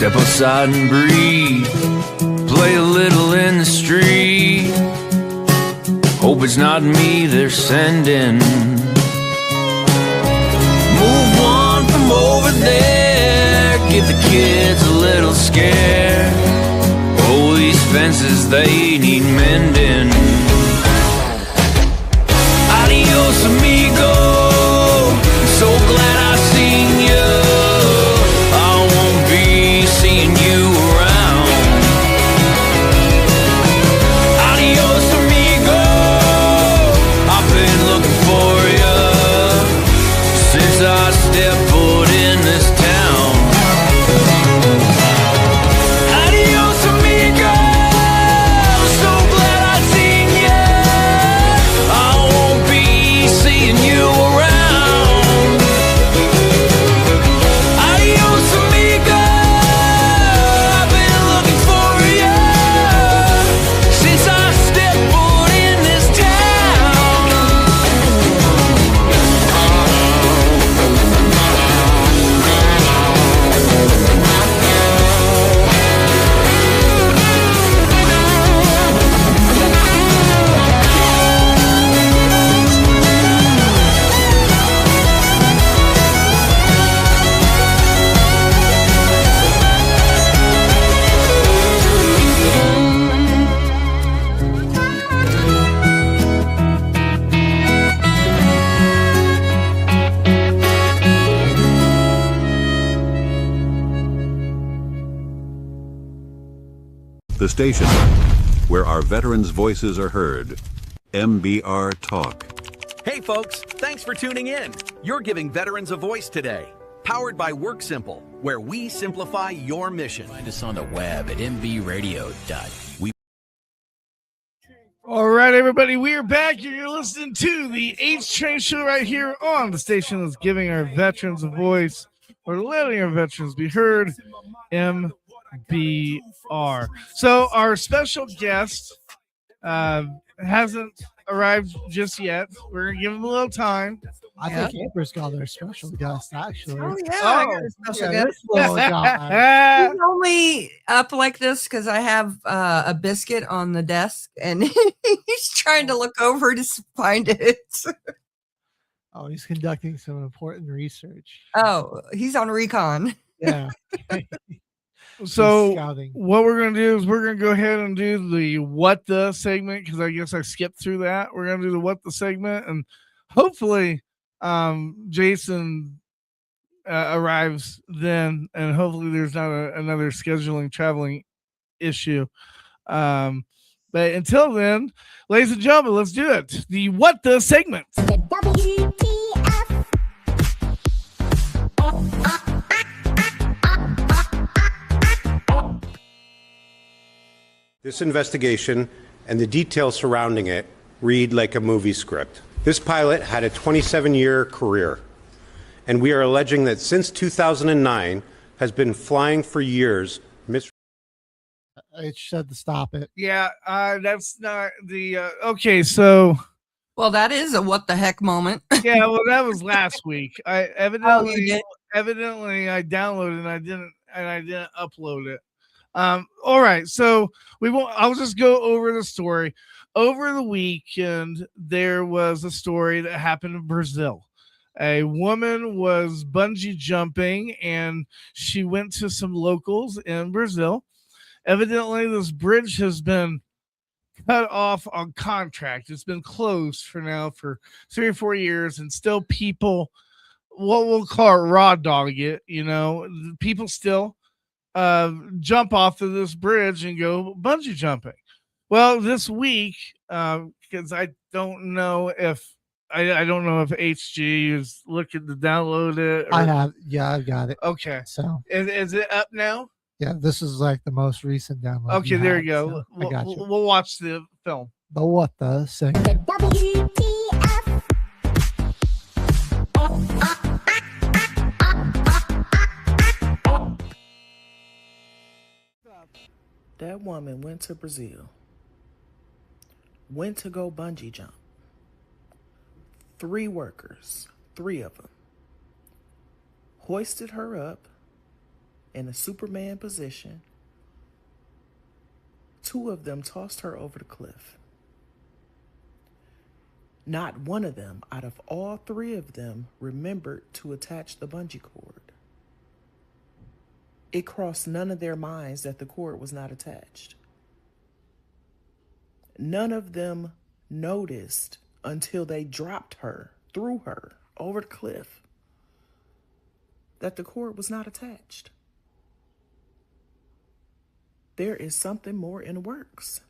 Step outside and breathe. Play a little in the street. Hope it's not me they're sending. Move on from over there. Give the kids a little scare. Oh, these fences, they need mending. Adios, amigo. I'm so glad I seen you. I won't be seeing you around. Adios, amigo. I've been looking for you since I stepped foot in this town. Adios, amigo. I'm so glad I seen you. I won't be seeing you around. Adios, amigo. I've been looking for you since I stepped foot in this town. The station where our veterans' voices are heard. MBR Talk. Hey folks, thanks for tuning in. You're giving veterans a voice today. Powered by WorkSimple, where we simplify your mission. Find us on the web at mbradio.we. All right, everybody, we are back. You're listening to the H Train Show right here on the station that's giving our veterans a voice, or letting our veterans be heard, MBR. So our special guest hasn't arrived just yet. We're going to give him a little time. I think Amber's got our special guest, actually. Oh, yeah. I got a special guest. this little guy. He's only up like this because I have a biscuit on the desk and he's trying to look over to find it. Oh, he's conducting some important research. Oh, he's on recon. Yeah. So scouting. what we're going to do is we're going to go ahead and do the what the segment, because I guess I skipped through that. We're going to do the what the segment, and hopefully Jason arrives then, and hopefully there's not another scheduling traveling issue. But until then, ladies and gentlemen, let's do it. The what the segment. This investigation and the details surrounding it read like a movie script. This pilot had a 27-year career, and we are alleging that since 2009 has been flying for years. It said to stop it. Yeah, that's not the okay. So, well, that is a what the heck moment. Yeah, well, that was last week. I evidently I downloaded and I didn't upload it. All right, so I'll just go over the story. Over the weekend, there was a story that happened in Brazil. A woman was bungee jumping and she went to some locals in Brazil. Evidently, this bridge has been cut off on contract. It's been closed for 3 or 4 years, and still people, what we'll call it, raw dog it, people still jump off of this bridge and go bungee jumping. Well, this week, because I don't know if HG is looking to download it. I've got it. Okay. So is it up now? Yeah, this is like the most recent download. Okay, there you go. So I got you. We'll watch the film. The what the segment. That woman went to Brazil, went to go bungee jump. 3 workers, 3 of them, hoisted her up in a Superman position. 2 of them tossed her over the cliff. Not one of them, out of all 3 of them, remembered to attach the bungee cord. It crossed none of their minds that the cord was not attached. None of them noticed until they dropped her, threw her over the cliff, that the cord was not attached. There is something more in the works.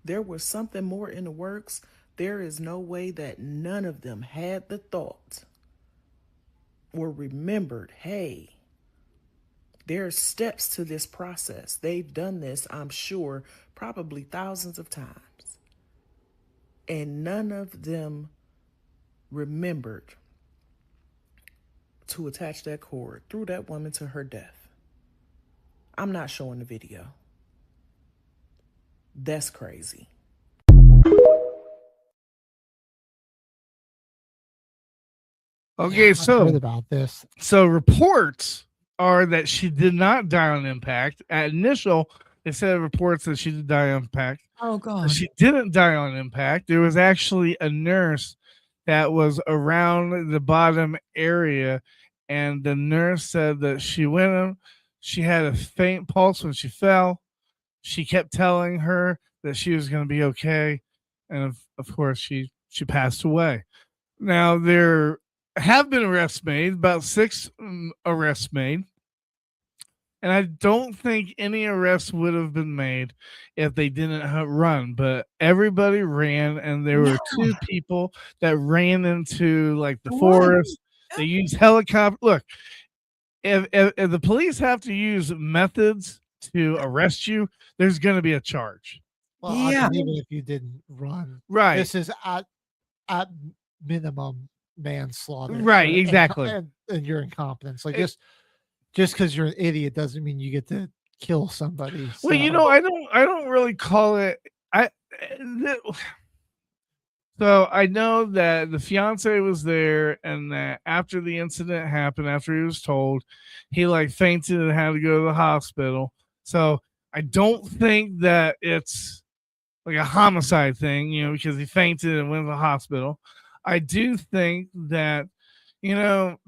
There was something more in the works. There is no way that none of them had the thought or remembered, hey, there are steps to this process. They've done this, I'm sure, probably thousands of times. And none of them remembered to attach that cord, threw that woman to her death. I'm not showing the video. That's crazy. Okay, so I heard about this. So reports are that she did not die on impact. At initial, they said reports that she did die on impact. Oh God! She didn't die on impact. There was actually a nurse that was around the bottom area, and the nurse said that she had a faint pulse when she fell. She kept telling her that she was going to be okay, and of course she passed away. Now there have been arrests made, about 6 arrests made. And I don't think any arrests would have been made if they didn't run, but everybody ran, and there were 2 people that ran into like the forest. They used helicopter. Look, if the police have to use methods to arrest you, there's going to be a charge. Well, I mean, even if you didn't run, right? This is at minimum manslaughter, right? Exactly, and your incompetence. Like just because you're an idiot doesn't mean you get to kill somebody. So. Well, I don't really call it. So I know that the fiance was there, and that after the incident happened, after he was told, he like fainted and had to go to the hospital. So I don't think that it's like a homicide thing, because he fainted and went to the hospital. I do think that,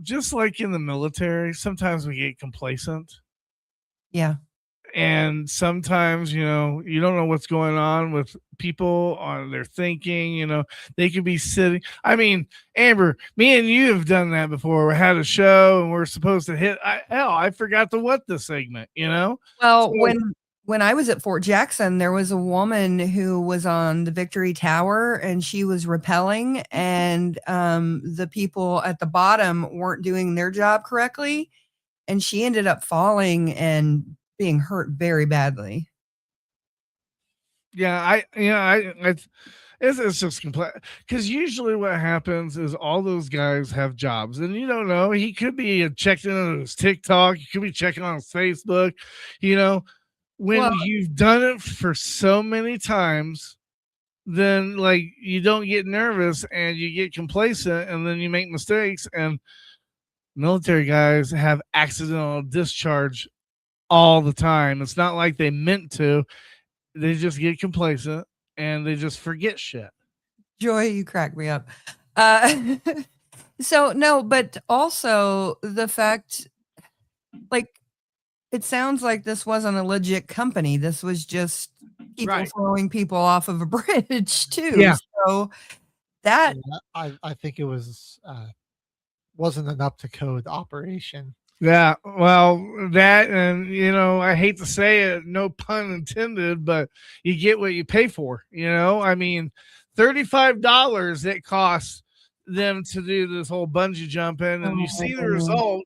just like in the military, sometimes we get complacent. Yeah. and sometimes, you know, you don't know what's going on with people on their thinking. You know, they could be sitting. I mean, Amber, me and you have done that before. We had a show and we're supposed to hit. I forgot to what the segment. You know. Well, So- when I was at Fort Jackson, there was a woman who was on the Victory Tower and she was rappelling, and the people at the bottom weren't doing their job correctly, and she ended up falling and being hurt very badly. Yeah, it's just complete, because usually what happens is all those guys have jobs, and you don't know. He could be checking on his TikTok, he could be checking on his Facebook. You know, when you've done it for so many times, then like you don't get nervous and you get complacent, and then you make mistakes. And military guys have accidental discharge all the time. It's not like they meant to. They just get complacent and they just forget shit. Joy, you crack me up. So no, but also the fact, like, it sounds like this wasn't a legit company. This was just people throwing people off of a bridge too. Yeah. So that I think it was wasn't an up to code operation. Yeah, well, that, and you know, I hate to say it, no pun intended, but you get what you pay for. You know, I mean, $35 it costs them to do this whole bungee jumping, and you see the result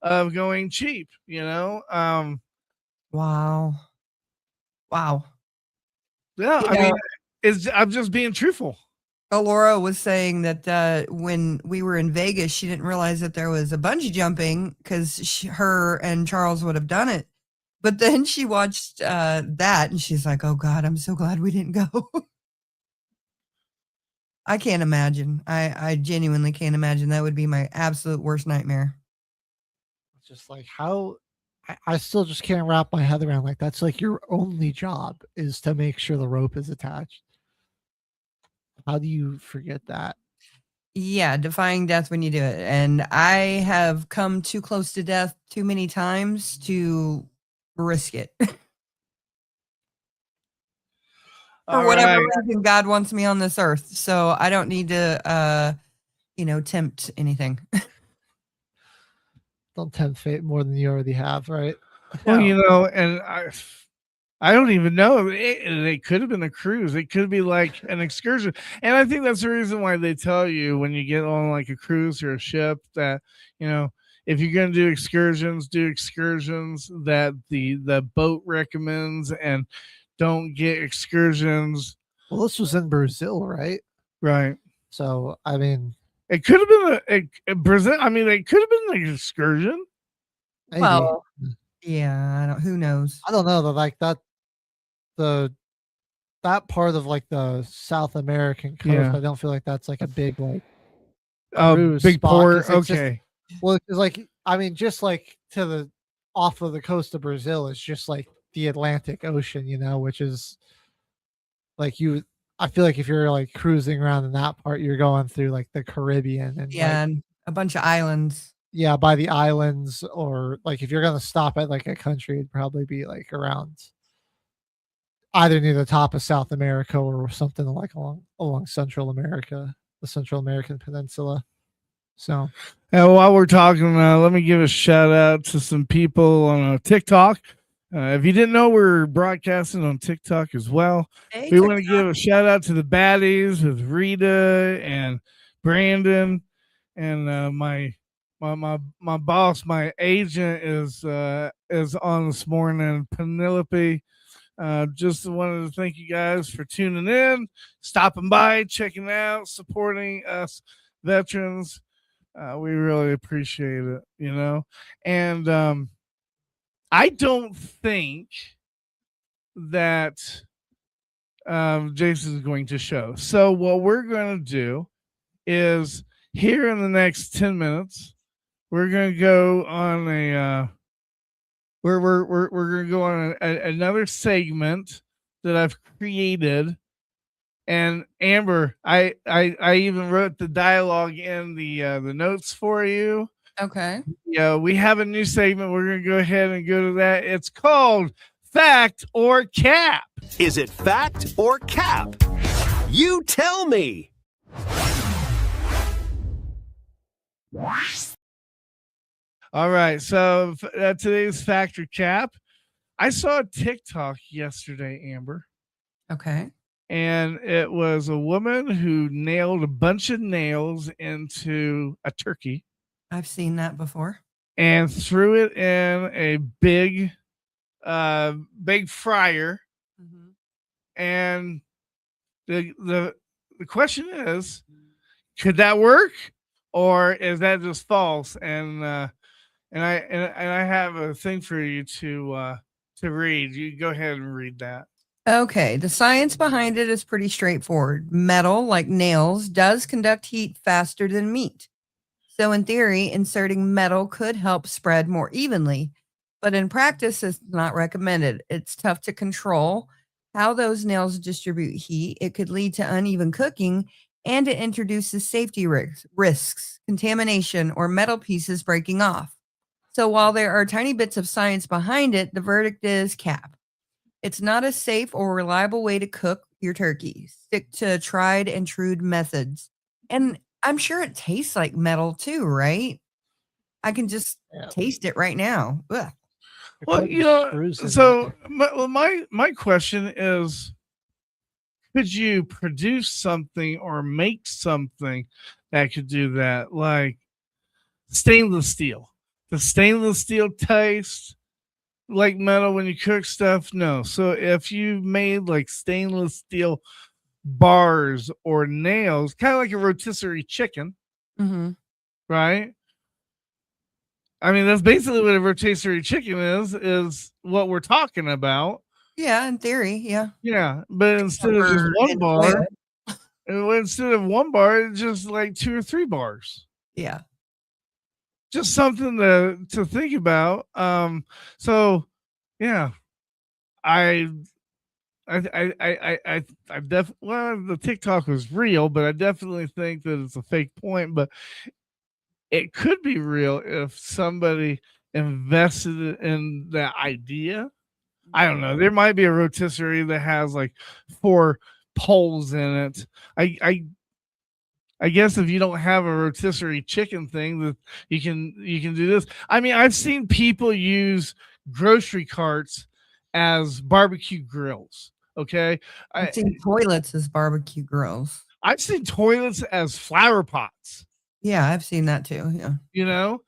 of going cheap. You know, wow. Yeah, I mean, I'm just being truthful. Laura was saying that when we were in Vegas, she didn't realize that there was a bungee jumping because her and Charles would have done it. But then she watched that and she's like, oh God, I'm so glad we didn't go. I can't imagine. I genuinely can't imagine. That would be my absolute worst nightmare. It's just like how I still just can't wrap my head around, like, that's like your only job is to make sure the rope is attached. How do you forget that? Yeah, defying death when you do it. And I have come too close to death too many times to risk it. For whatever reason God wants me on this earth. So I don't need to tempt anything. Don't tempt fate more than you already have, right? Well, you know, and I don't even know. It could have been a cruise. It could be like an excursion. And I think that's the reason why they tell you when you get on like a cruise or a ship that, you know, if you're going to do excursions that the boat recommends, and don't get excursions. Well, this was in Brazil, right? Right. So, I mean, it could have been a Brazil. I mean, it could have been an excursion. maybe. Well, yeah, who knows? I don't know, though, like that part of like the South American coast, Yeah. I don't feel like that's like a big like Oh, cruise big spot, port. 'cause it's just- Okay. well, it's like, I mean, just like to the off of the coast of Brazil is just like the Atlantic Ocean, you know, which is like I feel like if you're like cruising around in that part, you're going through like the Caribbean and Yeah, and a bunch of islands. yeah, by the islands, or like if you're gonna stop at like a country, it'd probably be like around either near the top of South America or something like along Central America, the Central American Peninsula. So, While we're talking, let me give a shout out to some people on TikTok. If you didn't know, we're broadcasting on TikTok as well. Hey, We want to give a shout out to the baddies with Rita and Brandon, and my boss, my agent is on this morning, Penelope. Just wanted to thank you guys for tuning in, stopping by, checking out, supporting us veterans. We really appreciate it, you know. And I don't think that Jason is going to show. So what we're going to do is here in the next 10 minutes, we're going to go on a we're going to go on another segment that I've created. And Amber, I even wrote the dialogue in the notes for you. Okay. Yeah, we have a new segment. We're going to go ahead and go to that. It's called fact or cap? Is it fact or cap? You tell me. All right, so today's fact or cap. I saw a TikTok yesterday, Amber. Okay. And it was a woman who nailed a bunch of nails into a turkey. I've seen that before. And threw it in a big fryer. Mm-hmm. And the question is, could that work, or is that just false? And I have a thing for you to read. You go ahead and read that. Okay, the science behind it is pretty straightforward. Metal, like nails, does conduct heat faster than meat. So in theory, inserting metal could help spread more evenly, but in practice, it's not recommended. It's tough to control how those nails distribute heat. It could lead to uneven cooking, and it introduces safety risks, contamination, or metal pieces breaking off. So while there are tiny bits of science behind it, the verdict is cap. It's not a safe or reliable way to cook your turkey. Stick to tried and true methods. And I'm sure it tastes like metal too, right? I can just taste it right now. Ugh. Well, so my question is, could you produce something or make something that could do that? Like stainless steel. The stainless steel taste like metal when you cook stuff? No. So if you made like stainless steel bars or nails, kind of like a rotisserie chicken, right? I mean, that's basically what a rotisserie chicken is what we're talking about. Yeah, in theory, yeah. Yeah, but instead of just one bar, it's just like 2 or 3 bars. Yeah. Just something to think about. So yeah, the TikTok was real, but I definitely think that it's a fake point. But it could be real if somebody invested in that idea. I don't know. There might be a rotisserie that has like 4 poles in it. I guess if you don't have a rotisserie chicken thing, that you can do this. I mean, I've seen people use grocery carts as barbecue grills. Okay, I've seen toilets as barbecue grills. I've seen toilets as flower pots. Yeah, I've seen that too. Yeah, you know,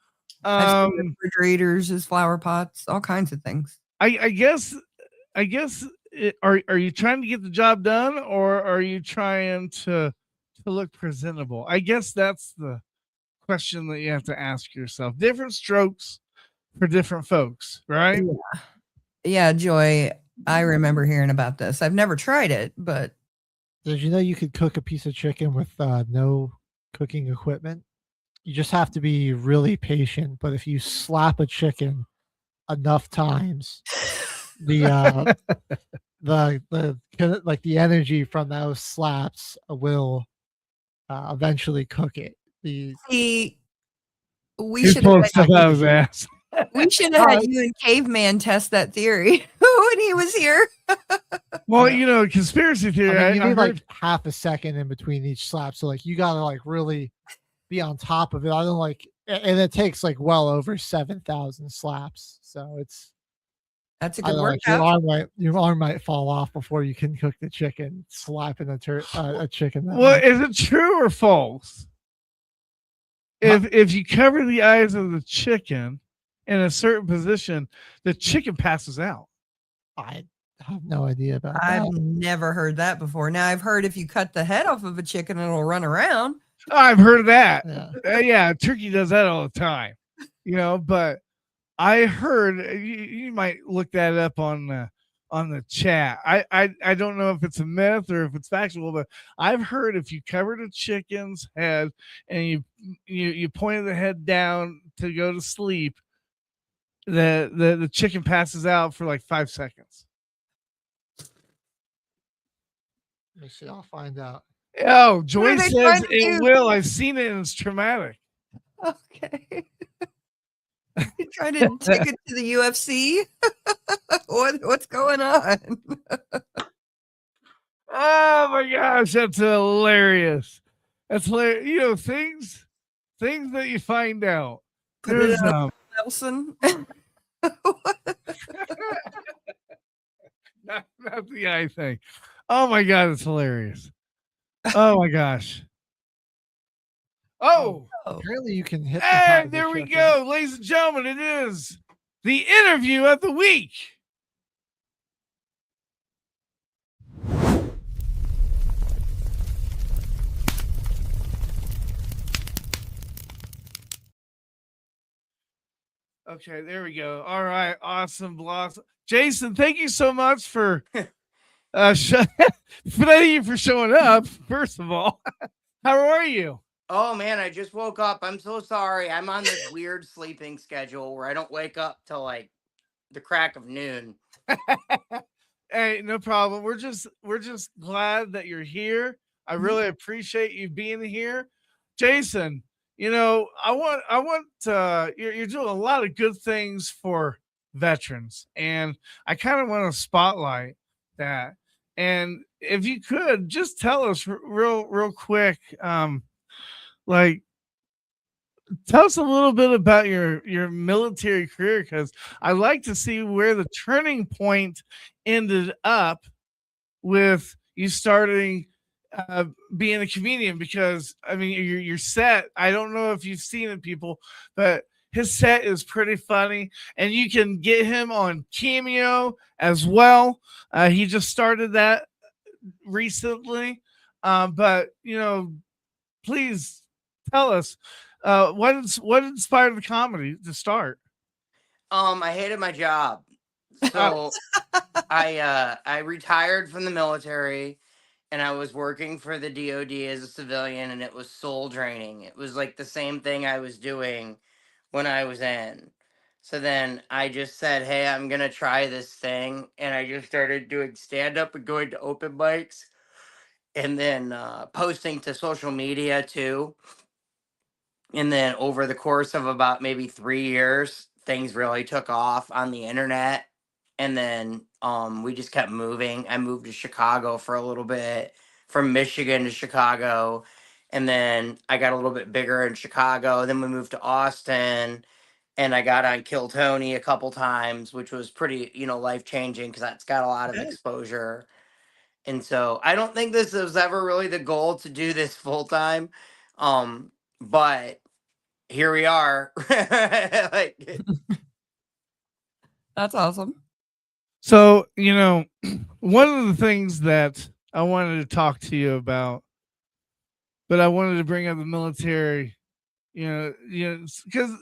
I've seen refrigerators as flower pots, all kinds of things. I guess. Are you trying to get the job done, or are you trying to look presentable? I guess that's the question that you have to ask yourself. Different strokes for different folks, right? Yeah, Joy, I remember hearing about this. I've never tried it, but did you know you could cook a piece of chicken with no cooking equipment? You just have to be really patient. But if you slap a chicken enough times, the energy from those slaps will eventually cook it. We should have had you and Caveman test that theory when he was here. Well, you know, conspiracy theory. I mean, you need like half a second in between each slap, so like you gotta like really be on top of it. I don't like, and it takes like well over 7,000 slaps, so that's a good workout. Your arm might fall off before you can cook the chicken, slapping a chicken. Well, is it true or false? If you cover the eyes of the chicken in a certain position, the chicken passes out. I have no idea about that. I've never heard that before. Now I've heard if you cut the head off of a chicken, it'll run around. I've heard of that. Yeah, turkey does that all the time. You know, but I heard you might look that up on the chat. I don't know if it's a myth or if it's factual, but I've heard if you covered a chicken's head and you pointed the head down to go to sleep, the chicken passes out for like 5 seconds. Let me see. I'll find out. Oh, Joy says it will. I've seen it and it's traumatic. Okay. You trying to take it to the UFC? What's going on? Oh my gosh, that's hilarious. That's hilarious. You know, things that you find out. Put it out, Nelson. Not the eye thing. Oh my god, it's hilarious. Oh my gosh. Oh, apparently you can hit. Hey, there we go, ladies and gentlemen. It is the interview of the week. Okay, there we go. All right, awesome, blossom. Jason, thank you so much for thank you for showing up. First of all, how are you? Oh man, I just woke up. I'm so sorry. I'm on this weird sleeping schedule where I don't wake up till like the crack of noon. Hey, no problem. We're just glad that you're here. I really appreciate you being here, Jason. You know, I want you're doing a lot of good things for veterans, and I kind of want to spotlight that. And if you could just tell us real quick, like tell us a little bit about your military career, because I like to see where the turning point ended up with you starting being a comedian. Because I mean your set, I don't know if you've seen it, people, but his set is pretty funny, and you can get him on Cameo as well. He just started that recently, but you know, please tell us what inspired the comedy to start. I hated my job, so I retired from the military, and I was working for the DoD as a civilian, and it was soul draining. It was like the same thing I was doing when I was in. So then I just said, hey, I'm gonna try this thing, and I just started doing stand up and going to open mics, and then posting to social media too. And then over the course of about maybe 3 years, things really took off on the internet. And then we just kept moving. I moved to Chicago for a little bit, from Michigan to Chicago. And then I got a little bit bigger in Chicago. Then we moved to Austin, and I got on Kill Tony a couple times, which was pretty, you know, life changing, because that's got a lot of exposure. And so I don't think this was ever really the goal to do this full time. But here we are. Like, That's awesome. So, you know, one of the things that I wanted to talk to you about, but I wanted to bring up the military, you know, because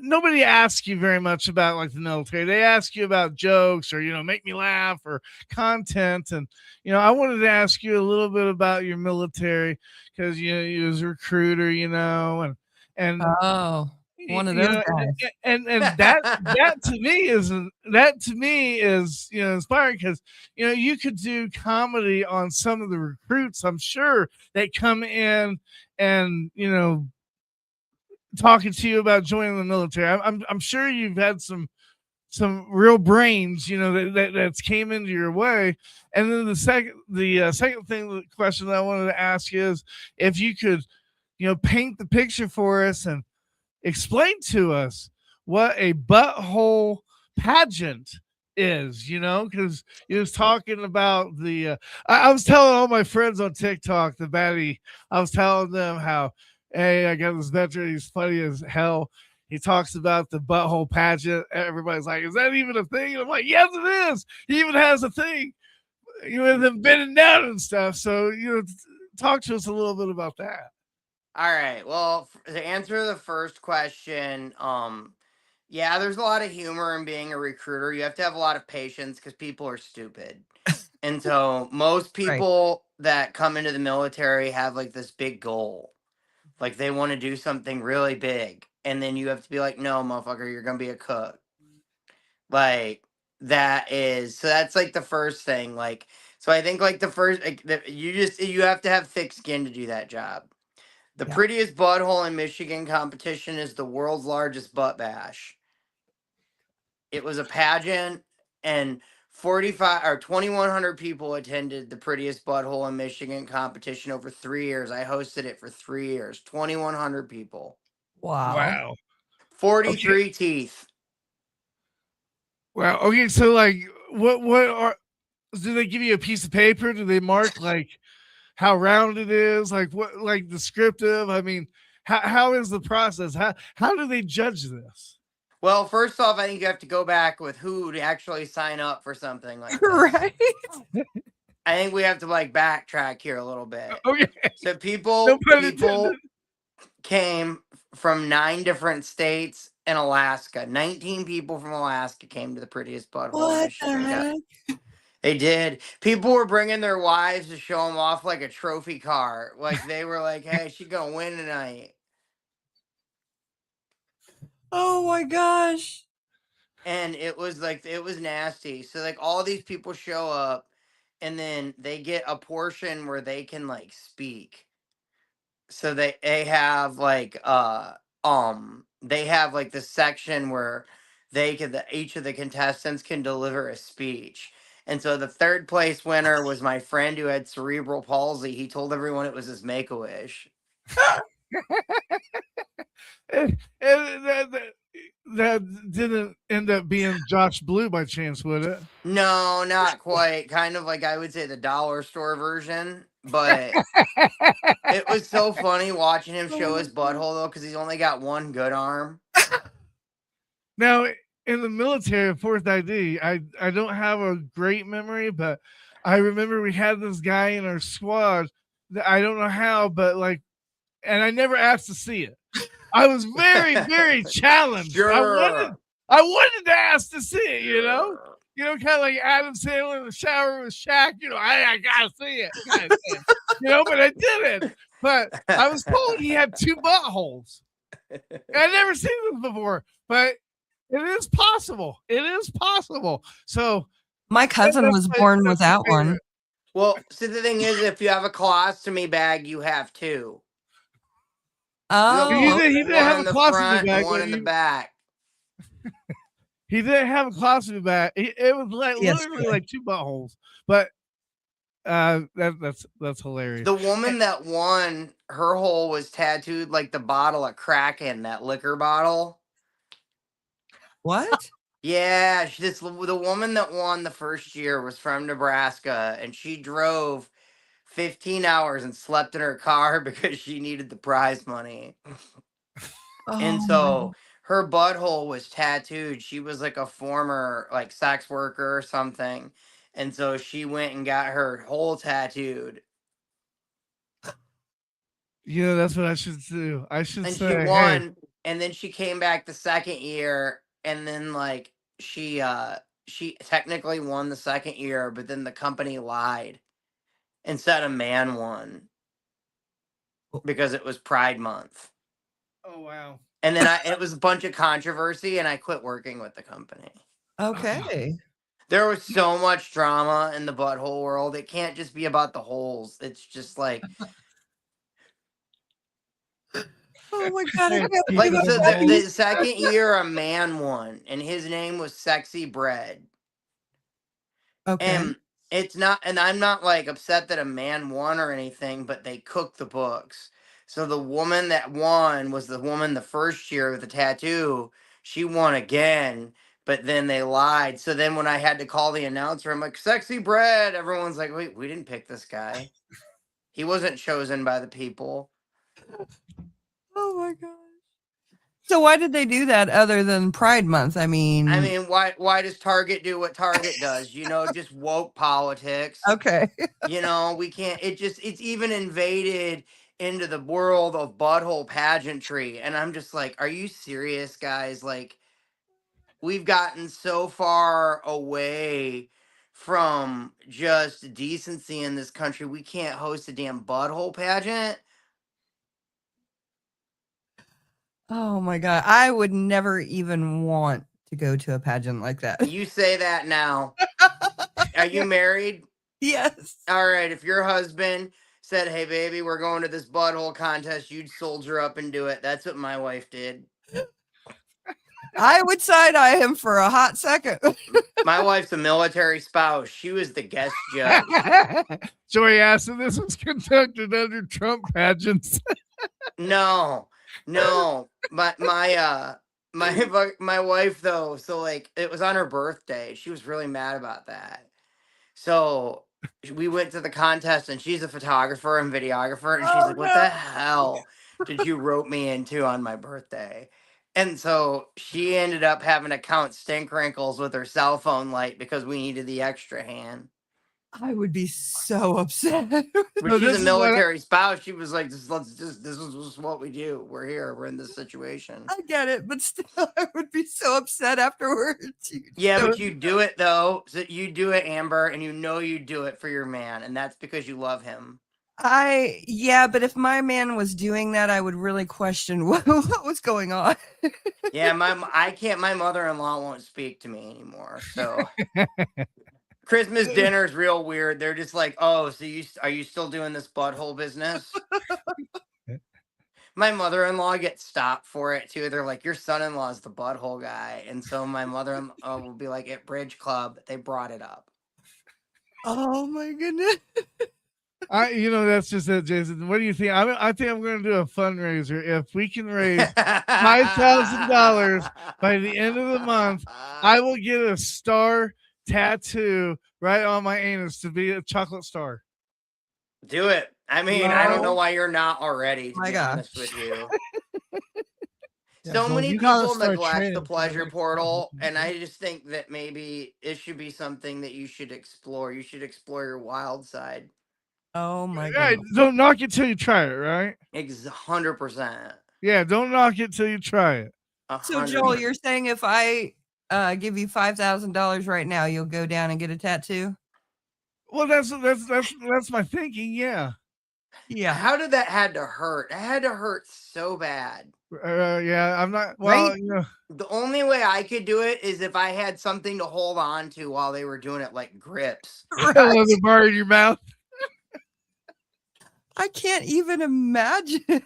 nobody asks you very much about like the military. They ask you about jokes or, you know, make me laugh or content. And, you know, I wanted to ask you a little bit about your military, because, you know, you was a recruiter, you know, and oh, one of those guys. And that to me is you know, inspiring, because you know, you could do comedy on some of the recruits, I'm sure, that come in and, you know, talking to you about joining the military. I'm sure you've had some real brains, you know, that's came into your way. And then the second thing, the question that I wanted to ask you is if you could, you know, paint the picture for us and explain to us what a butthole pageant is, you know, because he was talking about the I was telling all my friends on TikTok, the baddie, I was telling them how, hey, I got this veteran, he's funny as hell. He talks about the butthole pageant. Everybody's like, is that even a thing? And I'm like, yes, it is. He even has a thing, you know, them bending down and stuff. So, you know, talk to us a little bit about that. all right. Well, to answer the first question, yeah, there's a lot of humor in being a recruiter. You have to have a lot of patience, because people are stupid. And so most people that come into the military have like this big goal. Like they want to do something really big. And then you have to be like, no, motherfucker, you're going to be a cook. Like so that's like the first thing. Like, so I think like the first, like, you have to have thick skin to do that job. The prettiest butthole in Michigan competition is the world's largest butt bash. It was a pageant, and 2,100 people attended the Prettiest Butthole in Michigan competition over 3 years. I hosted it for 3 years. 2,100 people. Wow. 43 teeth. Wow. Okay, so like, what are? Do they give you a piece of paper? Do they mark like how round it is? Like what? Like descriptive? I mean, how is the process? How do they judge this? Well, first off, I think you have to go back with who to actually sign up for something like this. Right. I think we have to like backtrack here a little bit. Okay. So people No pun people intended. came from 9 different states and Alaska. 19 people from Alaska came to the Prettiest Butthole. in What the Michigan. heck? They did. People were bringing their wives to show them off like a trophy car. Like they were like, "Hey, she's gonna win tonight." Oh my gosh. And it was nasty. So like all these people show up, and then they get a portion where they can like speak. So they have like they have like this section where each of the contestants can deliver a speech. And so the third place winner was my friend who had cerebral palsy. He told everyone it was his Make-A-Wish. And that didn't end up being Josh Blue by chance, would it? No, not quite. Kind of like I would say the dollar store version, but it was so funny watching him show his butthole though, because he's only got one good arm. Now, in the military, of course, I don't have a great memory, but I remember we had this guy in our squad that I don't know how, but like, and I never asked to see it. I was very, very challenged. Sure. I wanted to ask to see it, you know? You know, kind of like Adam Sandler in the shower with Shaq, you know, I gotta see it. You know, but I didn't. But I was told he had 2 buttholes. I'd never seen this before, but it is possible. It is possible. So my cousin was born without one. Well, so the thing is, if you have a colostomy bag, you have 2. Oh, he didn't have a colostomy front, bag. one in the back. He didn't have a colostomy bag. It was like literally like 2 buttholes. But that's hilarious. The woman that won, her hole was tattooed like the bottle of Kraken, that liquor bottle. What? Yeah, the woman that won the first year was from Nebraska, and she drove 15 hours and slept in her car because she needed the prize money. And so her butthole was tattooed. She was like a former like sex worker or something. And so she went and got her hole tattooed. You know, that's what I should do. I should And say she won. hey. And then she came back the second year, and then like she technically won the second year, but then the company lied and said a man won because it was Pride Month. Oh wow. And then it was a bunch of controversy, and I quit working with the company. Okay. There was so much drama in the butthole world. It can't just be about the holes. It's just like Oh my god! I can't like believe so that. the second year a man won, and his name was Sexy Bread. Okay. And it's not, and I'm not like upset that a man won or anything, but they cooked the books. So the woman that won was the woman the first year with the tattoo. She won again, but then they lied. So then when I had to call the announcer, I'm like, Sexy Bread. Everyone's like, wait, we didn't pick this guy. He wasn't chosen by the people. Oh my gosh. So why did they do that other than Pride Month? I mean, why does Target do what Target does? You know, just woke politics. Okay. You know, we can't, it's even invaded into the world of butthole pageantry. And I'm just like, are you serious, guys? Like, we've gotten so far away from just decency in this country. We can't host a damn butthole pageant. Oh my god. I would never even want to go to a pageant like that. You say that now. Are you married? Yes. All right. If your husband said, hey, baby, we're going to this butthole contest, you'd soldier up and do it. That's what my wife did. I would side-eye him for a hot second. My wife's a military spouse. She was the guest judge. Joey asked if this was conducted under Trump pageants. No. My wife though, so like it was on her birthday. She was really mad about that. So we went to the contest and she's a photographer and videographer and she's like, what the hell did you rope me into on my birthday? And so she ended up having to count stink wrinkles with her cell phone light because we needed the extra hand. I would be so upset. But she's a military spouse. She was like, this is just what we do. We're here. We're in this situation. I get it, but still, I would be so upset afterwards. Yeah, but you do it though. So you do it, Amber, and you know you do it for your man, and that's because you love him. But if my man was doing that, I would really question what was going on. Yeah, my mother-in-law won't speak to me anymore. So Christmas dinner is real weird. They're just like, oh, so are you still doing this butthole business? My mother-in-law gets stopped for it too. They're like, your son-in-law is the butthole guy. And so my mother-in-law will be like, at Bridge Club, they brought it up. Oh my goodness. That's just it, Jason. What do you think? I think I'm going to do a fundraiser. If we can raise $5,000 by the end of the month, I will get a star tattoo right on my anus to be a chocolate star. Do it. I mean, I don't know why you're not already, to be honest with you. So many people neglect the pleasure portal, and I just think that maybe it should be something that you should explore. You should explore your wild side. Oh my God! God! Don't knock it till you try it, right? 100%. Yeah, don't knock it till you try it. 100%. So Joel, you're saying if I give you $5,000 right now, you'll go down and get a tattoo? Well, that's my thinking. Yeah. Yeah. How did that had to hurt? It had to hurt so bad. Yeah, I'm not. Well, right? The only way I could do it is if I had something to hold on to while they were doing it, like grips. Right. The bar in your mouth. I can't even imagine.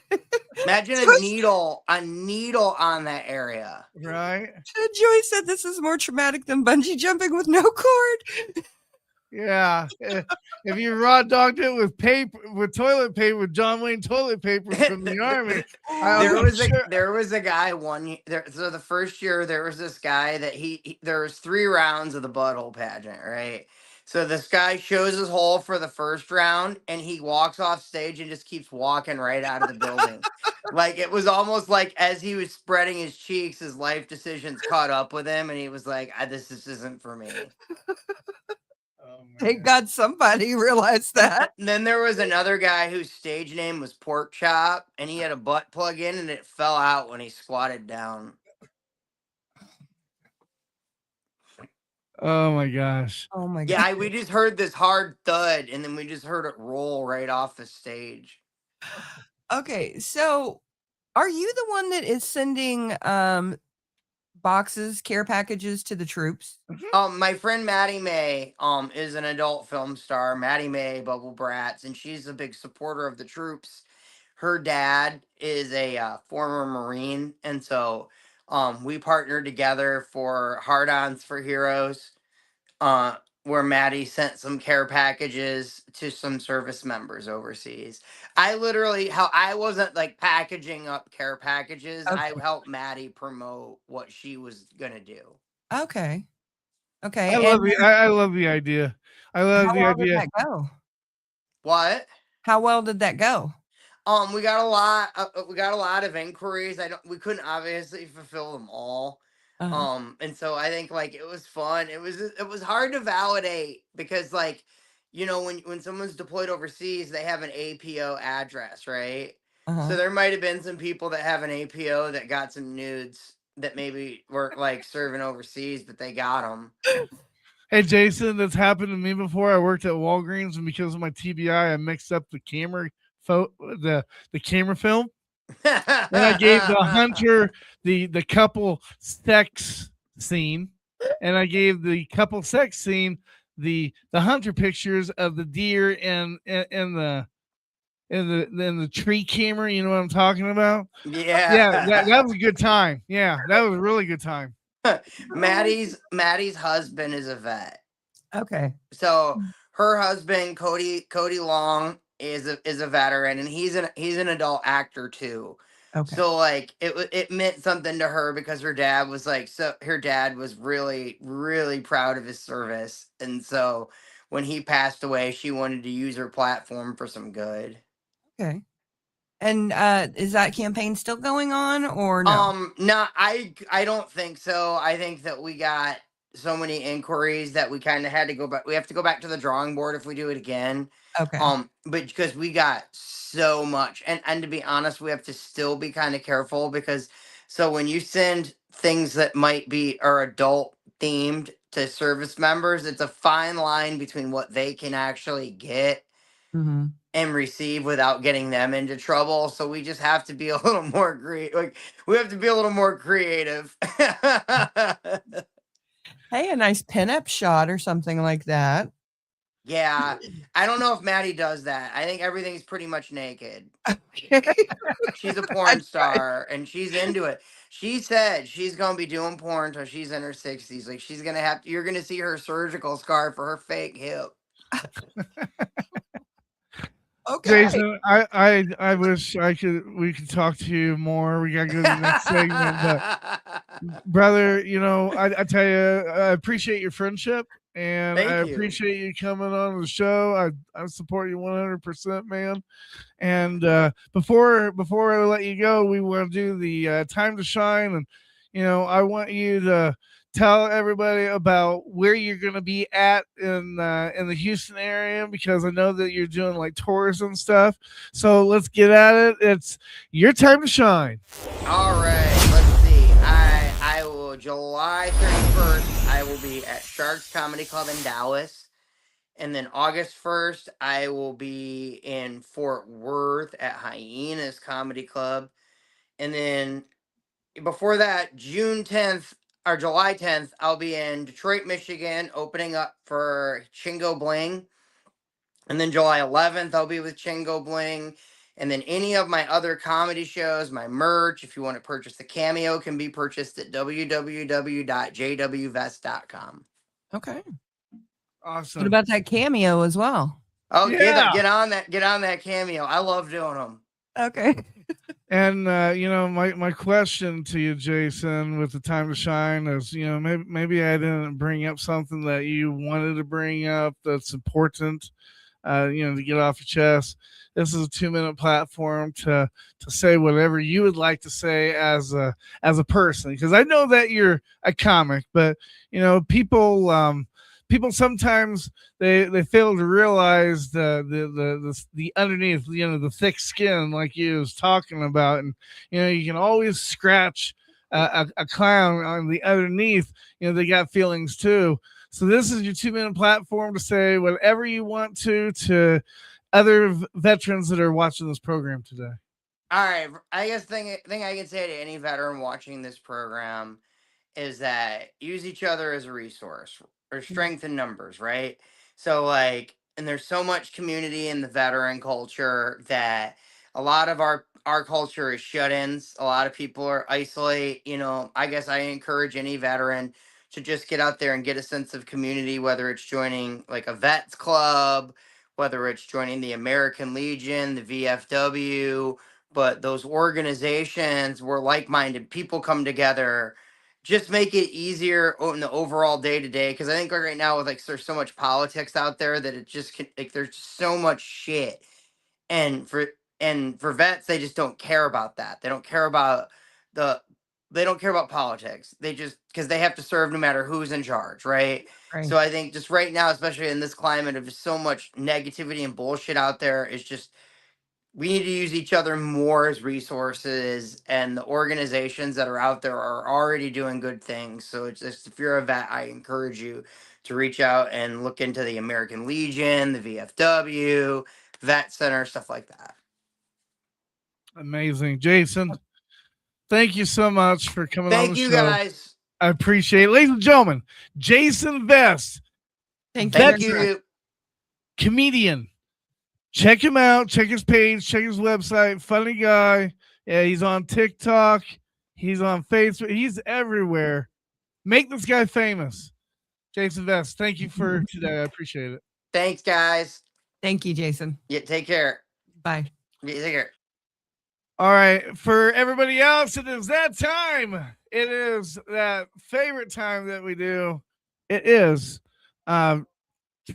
Imagine a needle on that area. Right. Joey said this is more traumatic than bungee jumping with no cord. Yeah. If you raw dogged it with toilet paper, with John Wayne toilet paper from the army. There was a guy so the first year there was this guy that there was 3 rounds of the butthole pageant, right? So this guy shows his hole for the first round and he walks off stage and just keeps walking right out of the building. Like it was almost like as he was spreading his cheeks, his life decisions caught up with him and he was like, this isn't for me. Thank God somebody realized that. And then there was another guy whose stage name was Pork Chop and he had a butt plug in and it fell out when he squatted down. Oh my gosh. Oh my God. Yeah, we just heard this hard thud and then we just heard it roll right off the stage. Okay, so are you the one that is sending boxes, care packages to the troops? My friend Maddie May is an adult film star, Maddie May Bubble Brats, and she's a big supporter of the troops. Her dad is a former Marine, and so we partnered together for Hard Ons for Heroes, where Maddie sent some care packages to some service members overseas. I wasn't like packaging up care packages. Okay. I helped Maddie promote what she was gonna do. Okay. I love the idea. I love the idea. How well did that go? What? How well did that go? We got a lot of inquiries. We couldn't obviously fulfill them all. And so I think like it was fun. It was hard to validate because like, when someone's deployed overseas, they have an APO address, right? So there might have been some people that have an APO that got some nudes that maybe weren't like serving overseas, but they got them. Hey, Jason, that's happened to me before. I worked at Walgreens and because of my TBI, I mixed up the camera the camera film. And I gave the hunter the couple sex scene, and I gave the couple sex scene the hunter pictures of the deer and the in the tree camera. You know what I'm talking about? Yeah. That was a good time. Yeah, that was a really good time. Maddie's husband is a vet. Okay. So her husband, Cody Long, is a veteran, and he's an adult actor too. Okay. So like it meant something to her because her dad was really, really proud of his service. And so when he passed away, she wanted to use her platform for some good. Okay. And is that campaign still going on or no? No, I don't think so. I think that we got so many inquiries that we kind of had to go back. We have to go back to the drawing board if we do it again. Okay. But because we got so much, and to be honest, we have to still be kind of careful because so when you send things that might be are adult themed to service members, it's a fine line between what they can actually get Mm-hmm. and receive without getting them into trouble. So we just have to be a little more we have to be a little more creative. Hey, a nice pinup shot or something like that. Yeah, I don't know if Maddie does that. I think everything's pretty much naked. She's a porn star and she's into it. She said she's gonna be doing porn till she's in her 60s. Like you're gonna see her surgical scar for her fake hip. Okay. Jason, I wish we could talk to you more. We gotta go to the next segment, but brother, I tell you, I appreciate your friendship, and Thank I you. appreciate you coming on the show. I support you 100%, man. And before I let you go, we want to do the time to shine, and I want you to tell everybody about where you're going to be at in the Houston area, because I know that you're doing like tours and stuff. So let's get at it. It's your time to shine. All right, let's see. I will July 31st. I will be at Sharks Comedy Club in Dallas, and then August 1st I will be in Fort Worth at Hyenas Comedy Club, and then before that, June 10th. Or July 10th, I'll be in Detroit, Michigan, opening up for Chingo Bling. And then July 11th, I'll be with Chingo Bling. And then any of my other comedy shows, my merch, if you want to purchase the Cameo, can be purchased at www.jwvest.com. Okay. Awesome. What about that Cameo as well? Oh, Yeah. get on that Cameo. I love doing them. Okay. And my question to you, Jason, with the time to shine is, maybe I didn't bring up something that you wanted to bring up that's important, to get off your chest. This is a 2-minute platform to say whatever you would like to say as a person, because I know that you're a comic, but people sometimes they fail to realize the underneath, the thick skin, like you was talking about, and you can always scratch a clown on the underneath. They got feelings too. So this is your 2-minute platform to say whatever you want to other veterans that are watching this program today. All right. I guess thing I can say to any veteran watching this program is that use each other as a resource, or strength in numbers, right? So and there's so much community in the veteran culture that a lot of our culture is shut-ins. A lot of people are isolate. I guess I encourage any veteran to just get out there and get a sense of community, whether it's joining like a vets club, whether it's joining the American Legion, the VFW, but those organizations where like-minded people come together. Just make it easier in the overall day-to-day, because I think right now with there's so much politics out there that it just there's just so much shit, and for vets, they just don't care about that. They don't care about politics. They just, because they have to serve no matter who's in charge, right? So I think just right now, especially in this climate of just so much negativity and bullshit out there, is just we need to use each other more as resources, and the organizations that are out there are already doing good things. So it's just, if you're a vet, I encourage you to reach out and look into the American Legion, the VFW, Vet Center, stuff like that. Amazing. Jason, thank you so much for coming on the show. Thank you, guys. I appreciate it. Ladies and gentlemen, Jason Vest. Thank veteran, you. Comedian, check him out. Check his page. Check his website. Funny guy. Yeah, he's on TikTok. He's on Facebook. He's everywhere. Make this guy famous. Jason Vest, thank you for today. I appreciate it. Thanks, guys. Thank you, Jason. Yeah, take care. Bye. Yeah, take care. All right. For everybody else, it is that time. It is that favorite time that we do. It is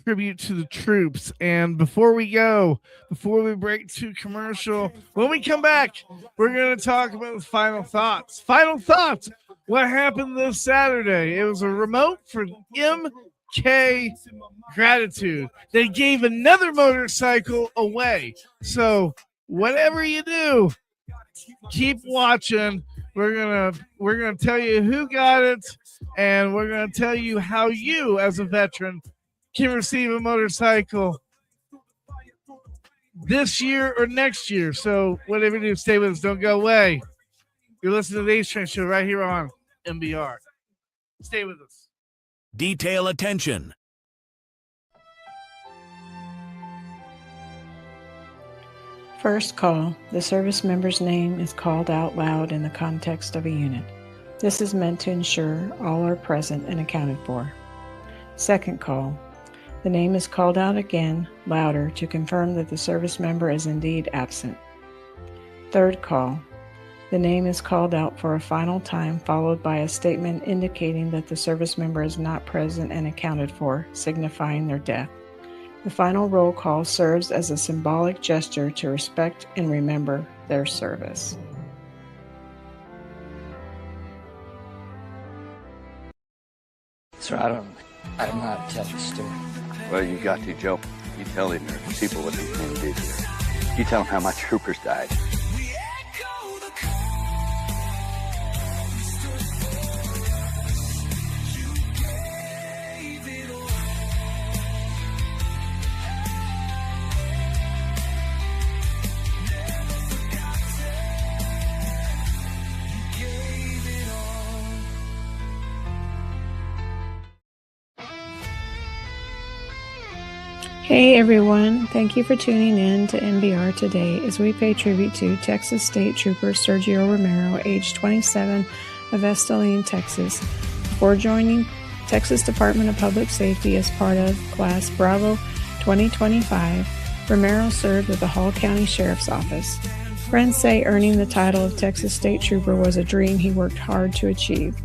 tribute to the troops. And before we break to commercial, when we come back, we're going to talk about final thoughts. Final thoughts. What happened this Saturday? It was a remote for MK Gratitude. They gave another motorcycle away. So whatever you do, keep watching. We're gonna tell you who got it, and we're gonna tell you how you, as a veteran, can receive a motorcycle this year or next year. So whatever you do, stay with us. Don't go away. You're listening to the A-Train Show right here on MBR. Stay with us. Detail attention. First call, the service member's name is called out loud in the context of a unit. This is meant to ensure all are present and accounted for. Second call, the name is called out again, louder, to confirm that the service member is indeed absent. Third call, the name is called out for a final time, followed by a statement indicating that the service member is not present and accounted for, signifying their death. The final roll call serves as a symbolic gesture to respect and remember their service. Sir, I don't know how to tell the story. Well, you got to, Joe. You tell the people what these men did here. You tell them how my troopers died. Hey everyone, thank you for tuning in to MBR today as we pay tribute to Texas State Trooper Sergio Romero, age 27, of Estaline, Texas. Before joining Texas Department of Public Safety as part of Class Bravo 2025, Romero served with the Hall County Sheriff's Office. Friends say earning the title of Texas State Trooper was a dream he worked hard to achieve.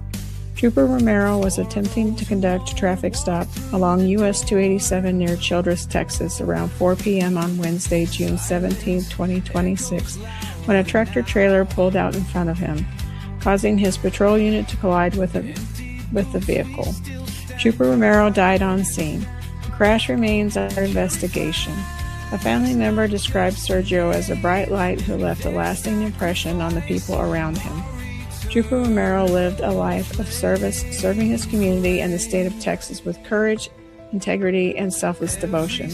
Trooper Romero was attempting to conduct a traffic stop along US 287 near Childress, Texas, around 4 p.m. on Wednesday, June 17, 2026, when a tractor-trailer pulled out in front of him, causing his patrol unit to collide with the vehicle. Trooper Romero died on scene. The crash remains under investigation. A family member described Sergio as a bright light who left a lasting impression on the people around him. Trooper Romero lived a life of service, serving his community and the state of Texas with courage, integrity, and selfless devotion.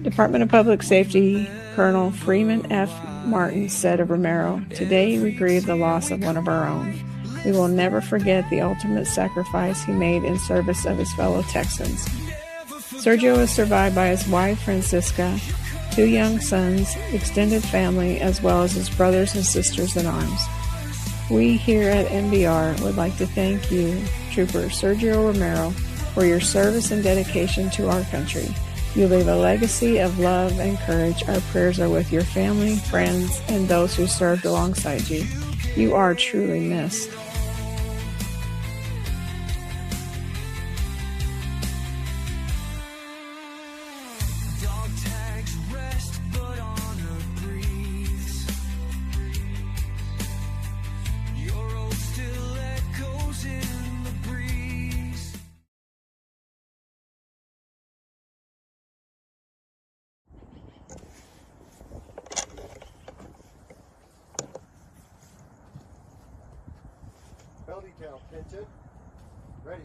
Department of Public Safety Colonel Freeman F. Martin said of Romero, "Today we grieve the loss of one of our own. We will never forget the ultimate sacrifice he made in service of his fellow Texans." Sergio is survived by his wife, Francisca, 2 young sons, extended family, as well as his brothers and sisters in arms. We here at MBR would like to thank you, Trooper Sergio Romero, for your service and dedication to our country. You leave a legacy of love and courage. Our prayers are with your family, friends, and those who served alongside you. You are truly missed. Bell detail, attention, ready.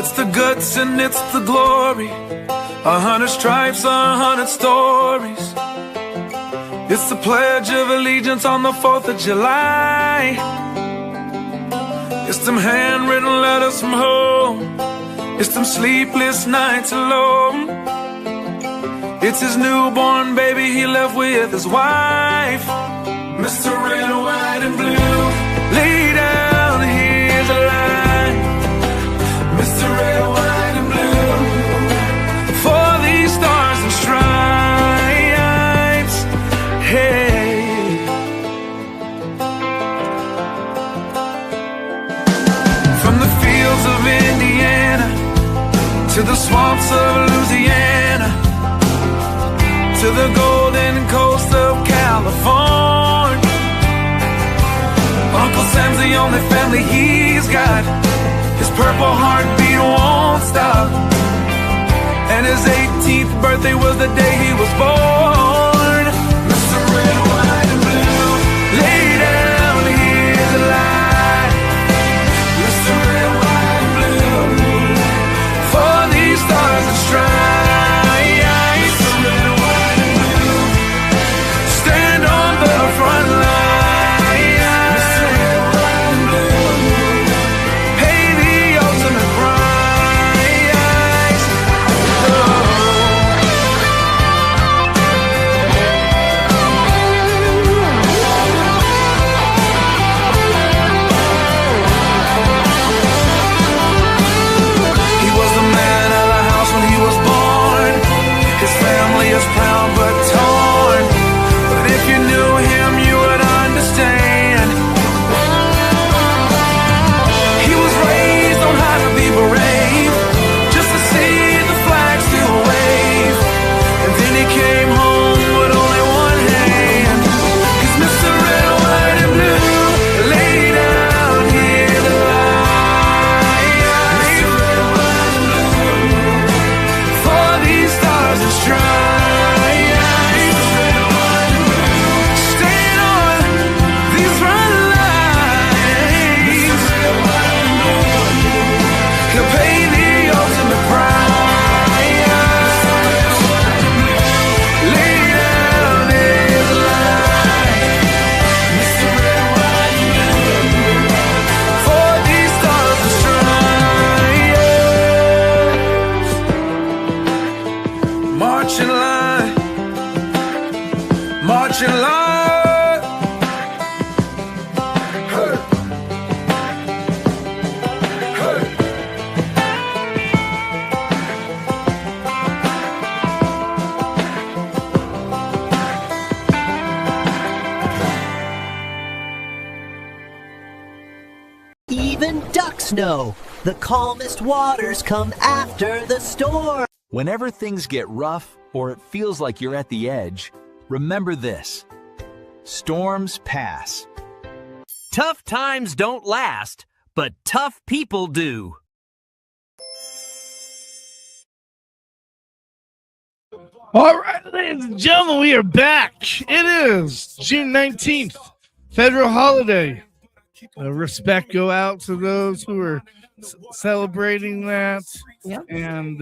It's the guts and it's the glory. 100 stripes, 100 stories. It's the Pledge of Allegiance on the 4th of July. It's them handwritten letters from home. It's them sleepless nights alone. It's his newborn baby he left with his wife. Mr. Red, White, and Blue, lay down, here's a line. Mr. Red, White, and Blue, for these stars and stripes. Hey. From the fields of Indiana to the swamps of Louisiana, to the golden coast of California, Uncle Sam's the only family he's got. His purple heartbeat won't stop, and his 18th birthday was the day he was born. Mr. Red, White, and Blue, lay down, here's a line. Mr. Red, White, and Blue, for these stars and stripes. Front line, pay the ultimate price. He was the man of the house when he was born. His family is proud but torn. But if you knew him, you would understand. He was raised on how to be brave, just to see the flag still wave. And then he came home with only one hand. He's Mr. Red, White, and Blue, lay down here to lie. Mr. Red, White, and Blue, for these stars and stripes. Marching line. Hey. Hey. Even ducks know the calmest waters come after the storm. Whenever things get rough or it feels like you're at the edge, remember this: storms pass. Tough times don't last, but tough people do. All right, ladies and gentlemen, we are back. It is June 19th, federal holiday. Respect go out to those who are celebrating that. Yep. And,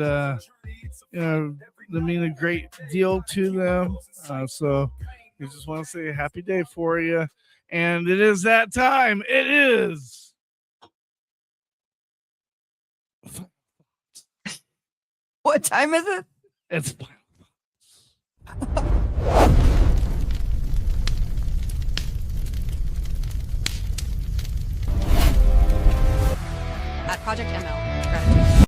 they mean a great deal to them. So we just want to say a happy day for you. And it is that time. It is. What time is it? It's At Project ML, gratitude.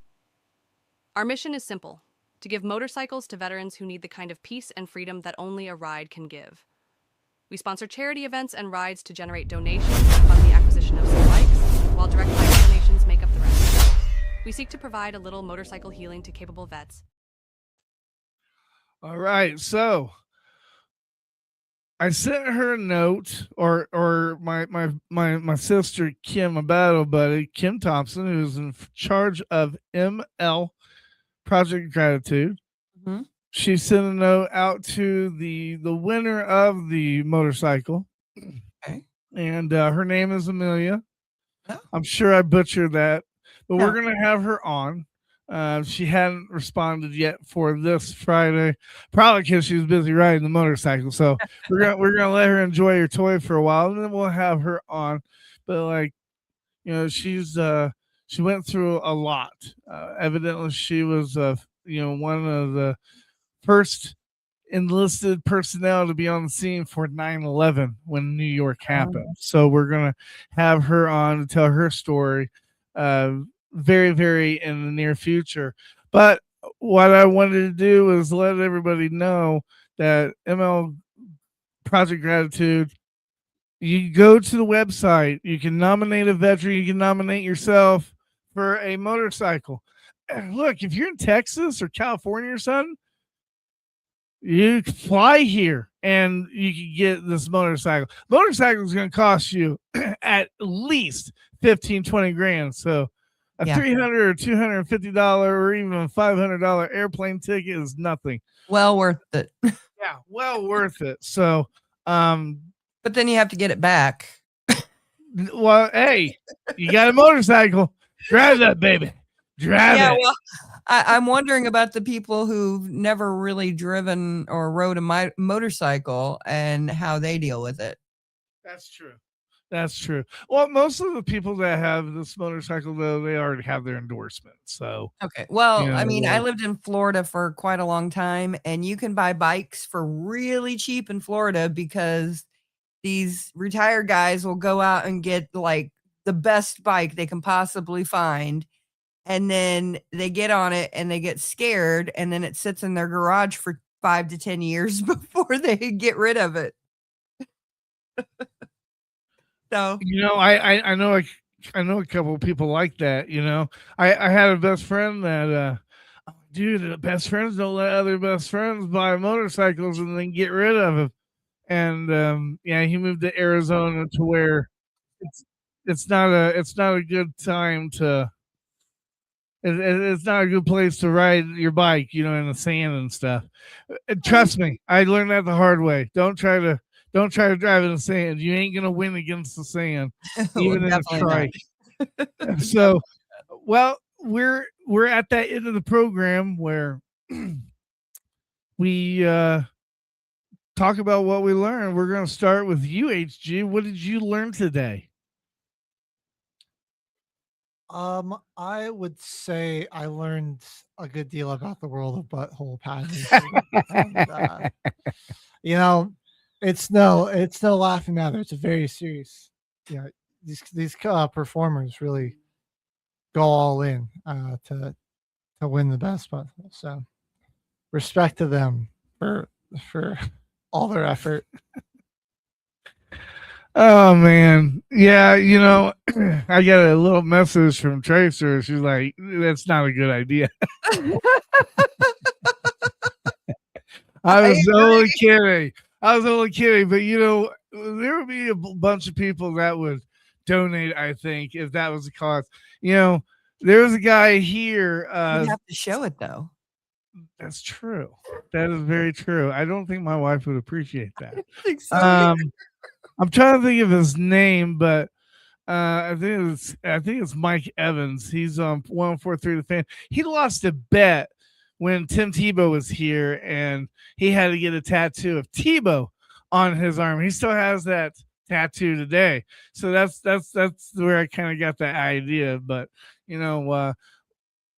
Our mission is simple: to give motorcycles to veterans who need the kind of peace and freedom that only a ride can give. We sponsor charity events and rides to generate donations and fund the acquisition of some bikes, while direct bike donations make up the rest. We seek to provide a little motorcycle healing to capable vets. all right. So I sent her a note, or my sister Kim, my battle buddy Kim Thompson, who's in charge of ML Project Gratitude. Mm-hmm. She sent a note out to the winner of the motorcycle. Okay. And her name is Amelia. Oh. I'm sure I butchered that. but we're gonna have her on. She hadn't responded yet for this Friday, probably because she was busy riding the motorcycle. So we're gonna let her enjoy her toy for a while, and then we'll have her on. But like, she went through a lot. Evidently, she was one of the first enlisted personnel to be on the scene for 9/11 when New York happened. So we're gonna have her on to tell her story. Very, very in the near future. But what I wanted to do is let everybody know that ML Project Gratitude, you go to the website, you can nominate a veteran, you can nominate yourself for a motorcycle. And look, if you're in Texas or California or something, you can fly here and you can get this motorcycle. Motorcycle is going to cost you at least 15, 20 grand. So a $300 or $250 or even a $500 airplane ticket is nothing. Well worth it. Yeah, well worth it. So, but then you have to get it back. Well, hey, you got a motorcycle, drive that baby, drive it. Well, I'm wondering about the people who've never really driven or rode a motorcycle and how they deal with it. That's true. That's true. Well, most of the people that have this motorcycle, though, they already have their endorsement. So, okay. Well, I mean, I lived in Florida for quite a long time, and you can buy bikes for really cheap in Florida because these retired guys will go out and get like the best bike they can possibly find. And then they get on it and they get scared, and then it sits in their garage for 5 to 10 years before they get rid of it. So, I know a couple of people like that. I had a best friend that dude, best friends don't let other best friends buy motorcycles and then get rid of them. And he moved to Arizona to where it's not a good time to. It's not a good place to ride your bike, in the sand and stuff. Trust me, I learned that the hard way. Don't try to drive in the sand. You ain't gonna win against the sand, even in a trike. So, well, we're at that end of the program where we talk about what we learned. We're gonna start with you, HG. What did you learn today? I would say I learned a good deal about the world of butthole patterns. And, it's no laughing matter. It's a very serious. These performers really go all in to win the best butthole. So respect to them for all their effort. Oh man, yeah, I got a little message from Tracer. She's like, "That's not a good idea." I was only kidding. But there would be a bunch of people that would donate. I think if that was the cause. There's a guy here. You have to show it though. That's true. That is very true. I don't think my wife would appreciate that. I think so. I'm trying to think of his name, but I think it's Mike Evans. He's on 143 The Fan. He lost a bet when Tim Tebow was here, and he had to get a tattoo of Tebow on his arm. He still has that tattoo today. So that's where I kind of got that idea. But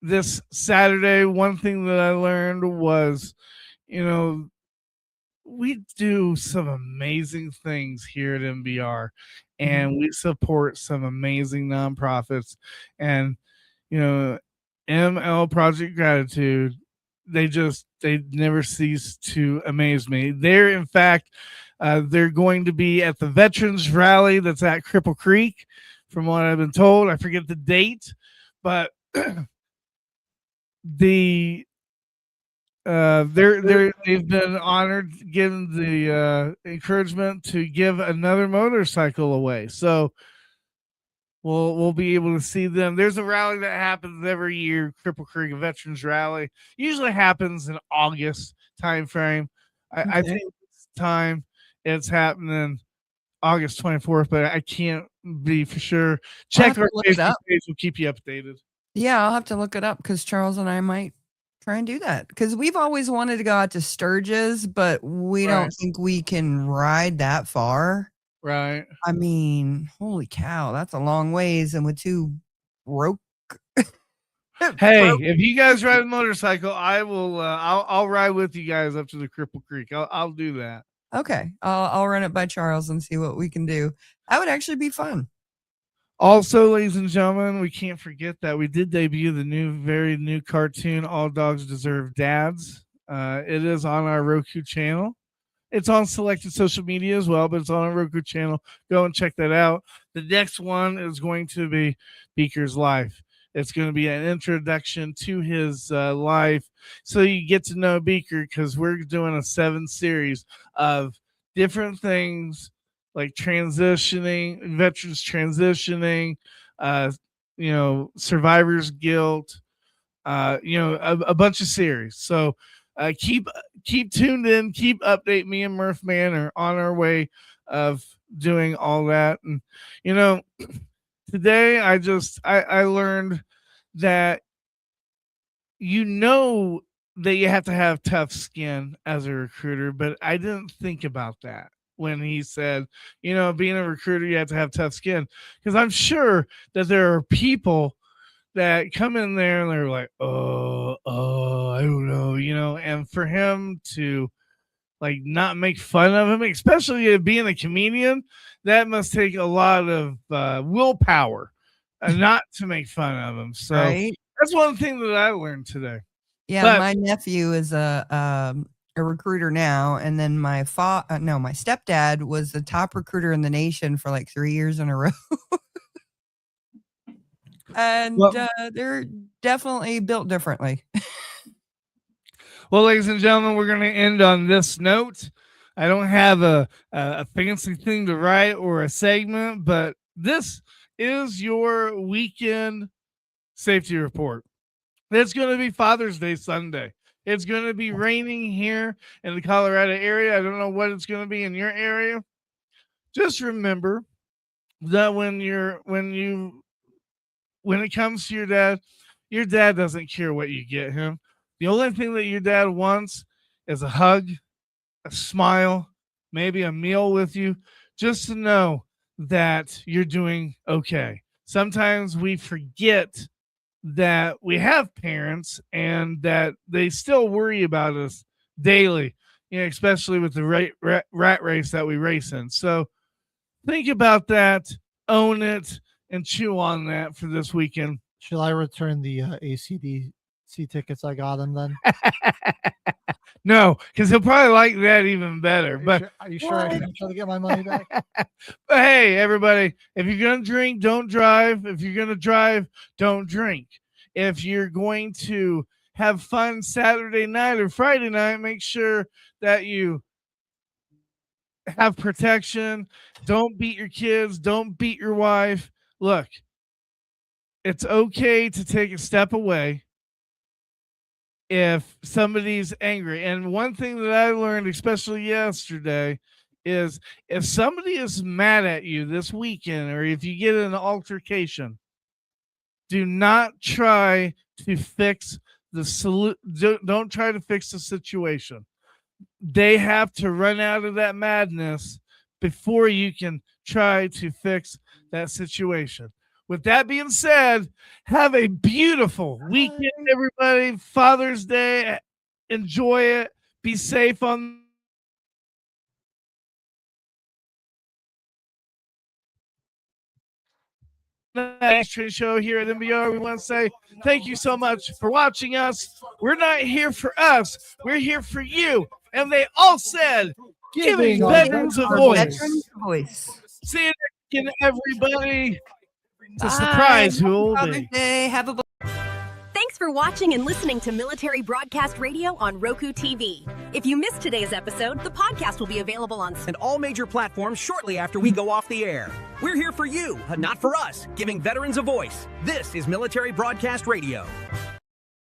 this Saturday, one thing that I learned was, we do some amazing things here at MBR, and we support some amazing nonprofits. And ML Project Gratitude, they never cease to amaze me. In fact, they're going to be at the Veterans Rally that's at Cripple Creek, from what I've been told. I forget the date, but they've been honored, given the encouragement to give another motorcycle away. So we'll be able to see them. There's a rally that happens every year, Cripple Creek Veterans Rally. Usually happens in August time frame. I think this time it's happening August 24th, but I can't be for sure. Check our Facebook page. We'll keep you updated. Yeah, I'll have to look it up because Charles and I might try and do that because we've always wanted to go out to Sturgis, but we don't think we can ride that far. Right. I mean, holy cow, that's a long ways, and with two broke. Hey, if you guys ride a motorcycle, I will. I'll ride with you guys up to the Cripple Creek. I'll do that. Okay, I'll run it by Charles and see what we can do. That would actually be fun. Also, ladies and gentlemen, we can't forget that we did debut the very new cartoon, All Dogs Deserve Dads. It is on our Roku channel. It's on selected social media as well, but it's on our Roku channel. Go and check that out. The next one is going to be Beaker's life. It's going to be an introduction to his life, so you get to know Beaker, because we're doing a 7 series of different things like transitioning, veterans transitioning, survivor's guilt, a bunch of series. So keep tuned in, keep update. Me and Murph Man are on our way of doing all that. And today I learned that that you have to have tough skin as a recruiter, but I didn't think about that when he said, being a recruiter, you have to have tough skin, because I'm sure that there are people that come in there and they're like, oh, I don't know, and for him to like not make fun of him, especially being a comedian, that must take a lot of willpower not to make fun of him. So that's one thing that I learned today. Yeah, my nephew is a recruiter now, and then my stepdad was the top recruiter in the nation for like 3 years in a row. And they're definitely built differently. Well, ladies and gentlemen, we're going to end on this note. I don't have a fancy thing to write or a segment, but this is your weekend safety report. It's going to be Father's Day Sunday. It's going to be raining here in the Colorado area. I don't know what it's going to be in your area. Just remember that when it comes to your dad doesn't care what you get him. The only thing that your dad wants is a hug, a smile, maybe a meal with you, just to know that you're doing okay. Sometimes we forget that we have parents and that they still worry about us daily, especially with the rat race that we race in. So think about that, own it, and chew on that for this weekend. Shall I return the ACDC tickets I got him then? No, because he'll probably like that even better. Are you sure I can try to get my money back? But hey, everybody, if you're going to drink, don't drive. If you're going to drive, don't drink. If you're going to have fun Saturday night or Friday night, make sure that you have protection. Don't beat your kids. Don't beat your wife. Look, it's okay to take a step away if somebody's angry. And one thing that I learned, especially yesterday, is if somebody is mad at you this weekend, or if you get in an altercation, do not try to fix don't try to fix the situation. They have to run out of that madness before you can try to fix that situation. With that being said, have a beautiful weekend, everybody. Father's Day. Enjoy it. Be safe on the Ice Train Show here at MBR. We want to say thank you so much for watching us. We're not here for us. We're here for you. And they all said, giving veterans a voice. See you next weekend, everybody. It's a surprise who will be. Have a Thanks for watching and listening to Military Broadcast Radio on Roku TV. If you missed today's episode, the podcast will be available on and all major platforms shortly after we go off the air. We're here for you, not for us, giving veterans a voice. This is Military Broadcast Radio.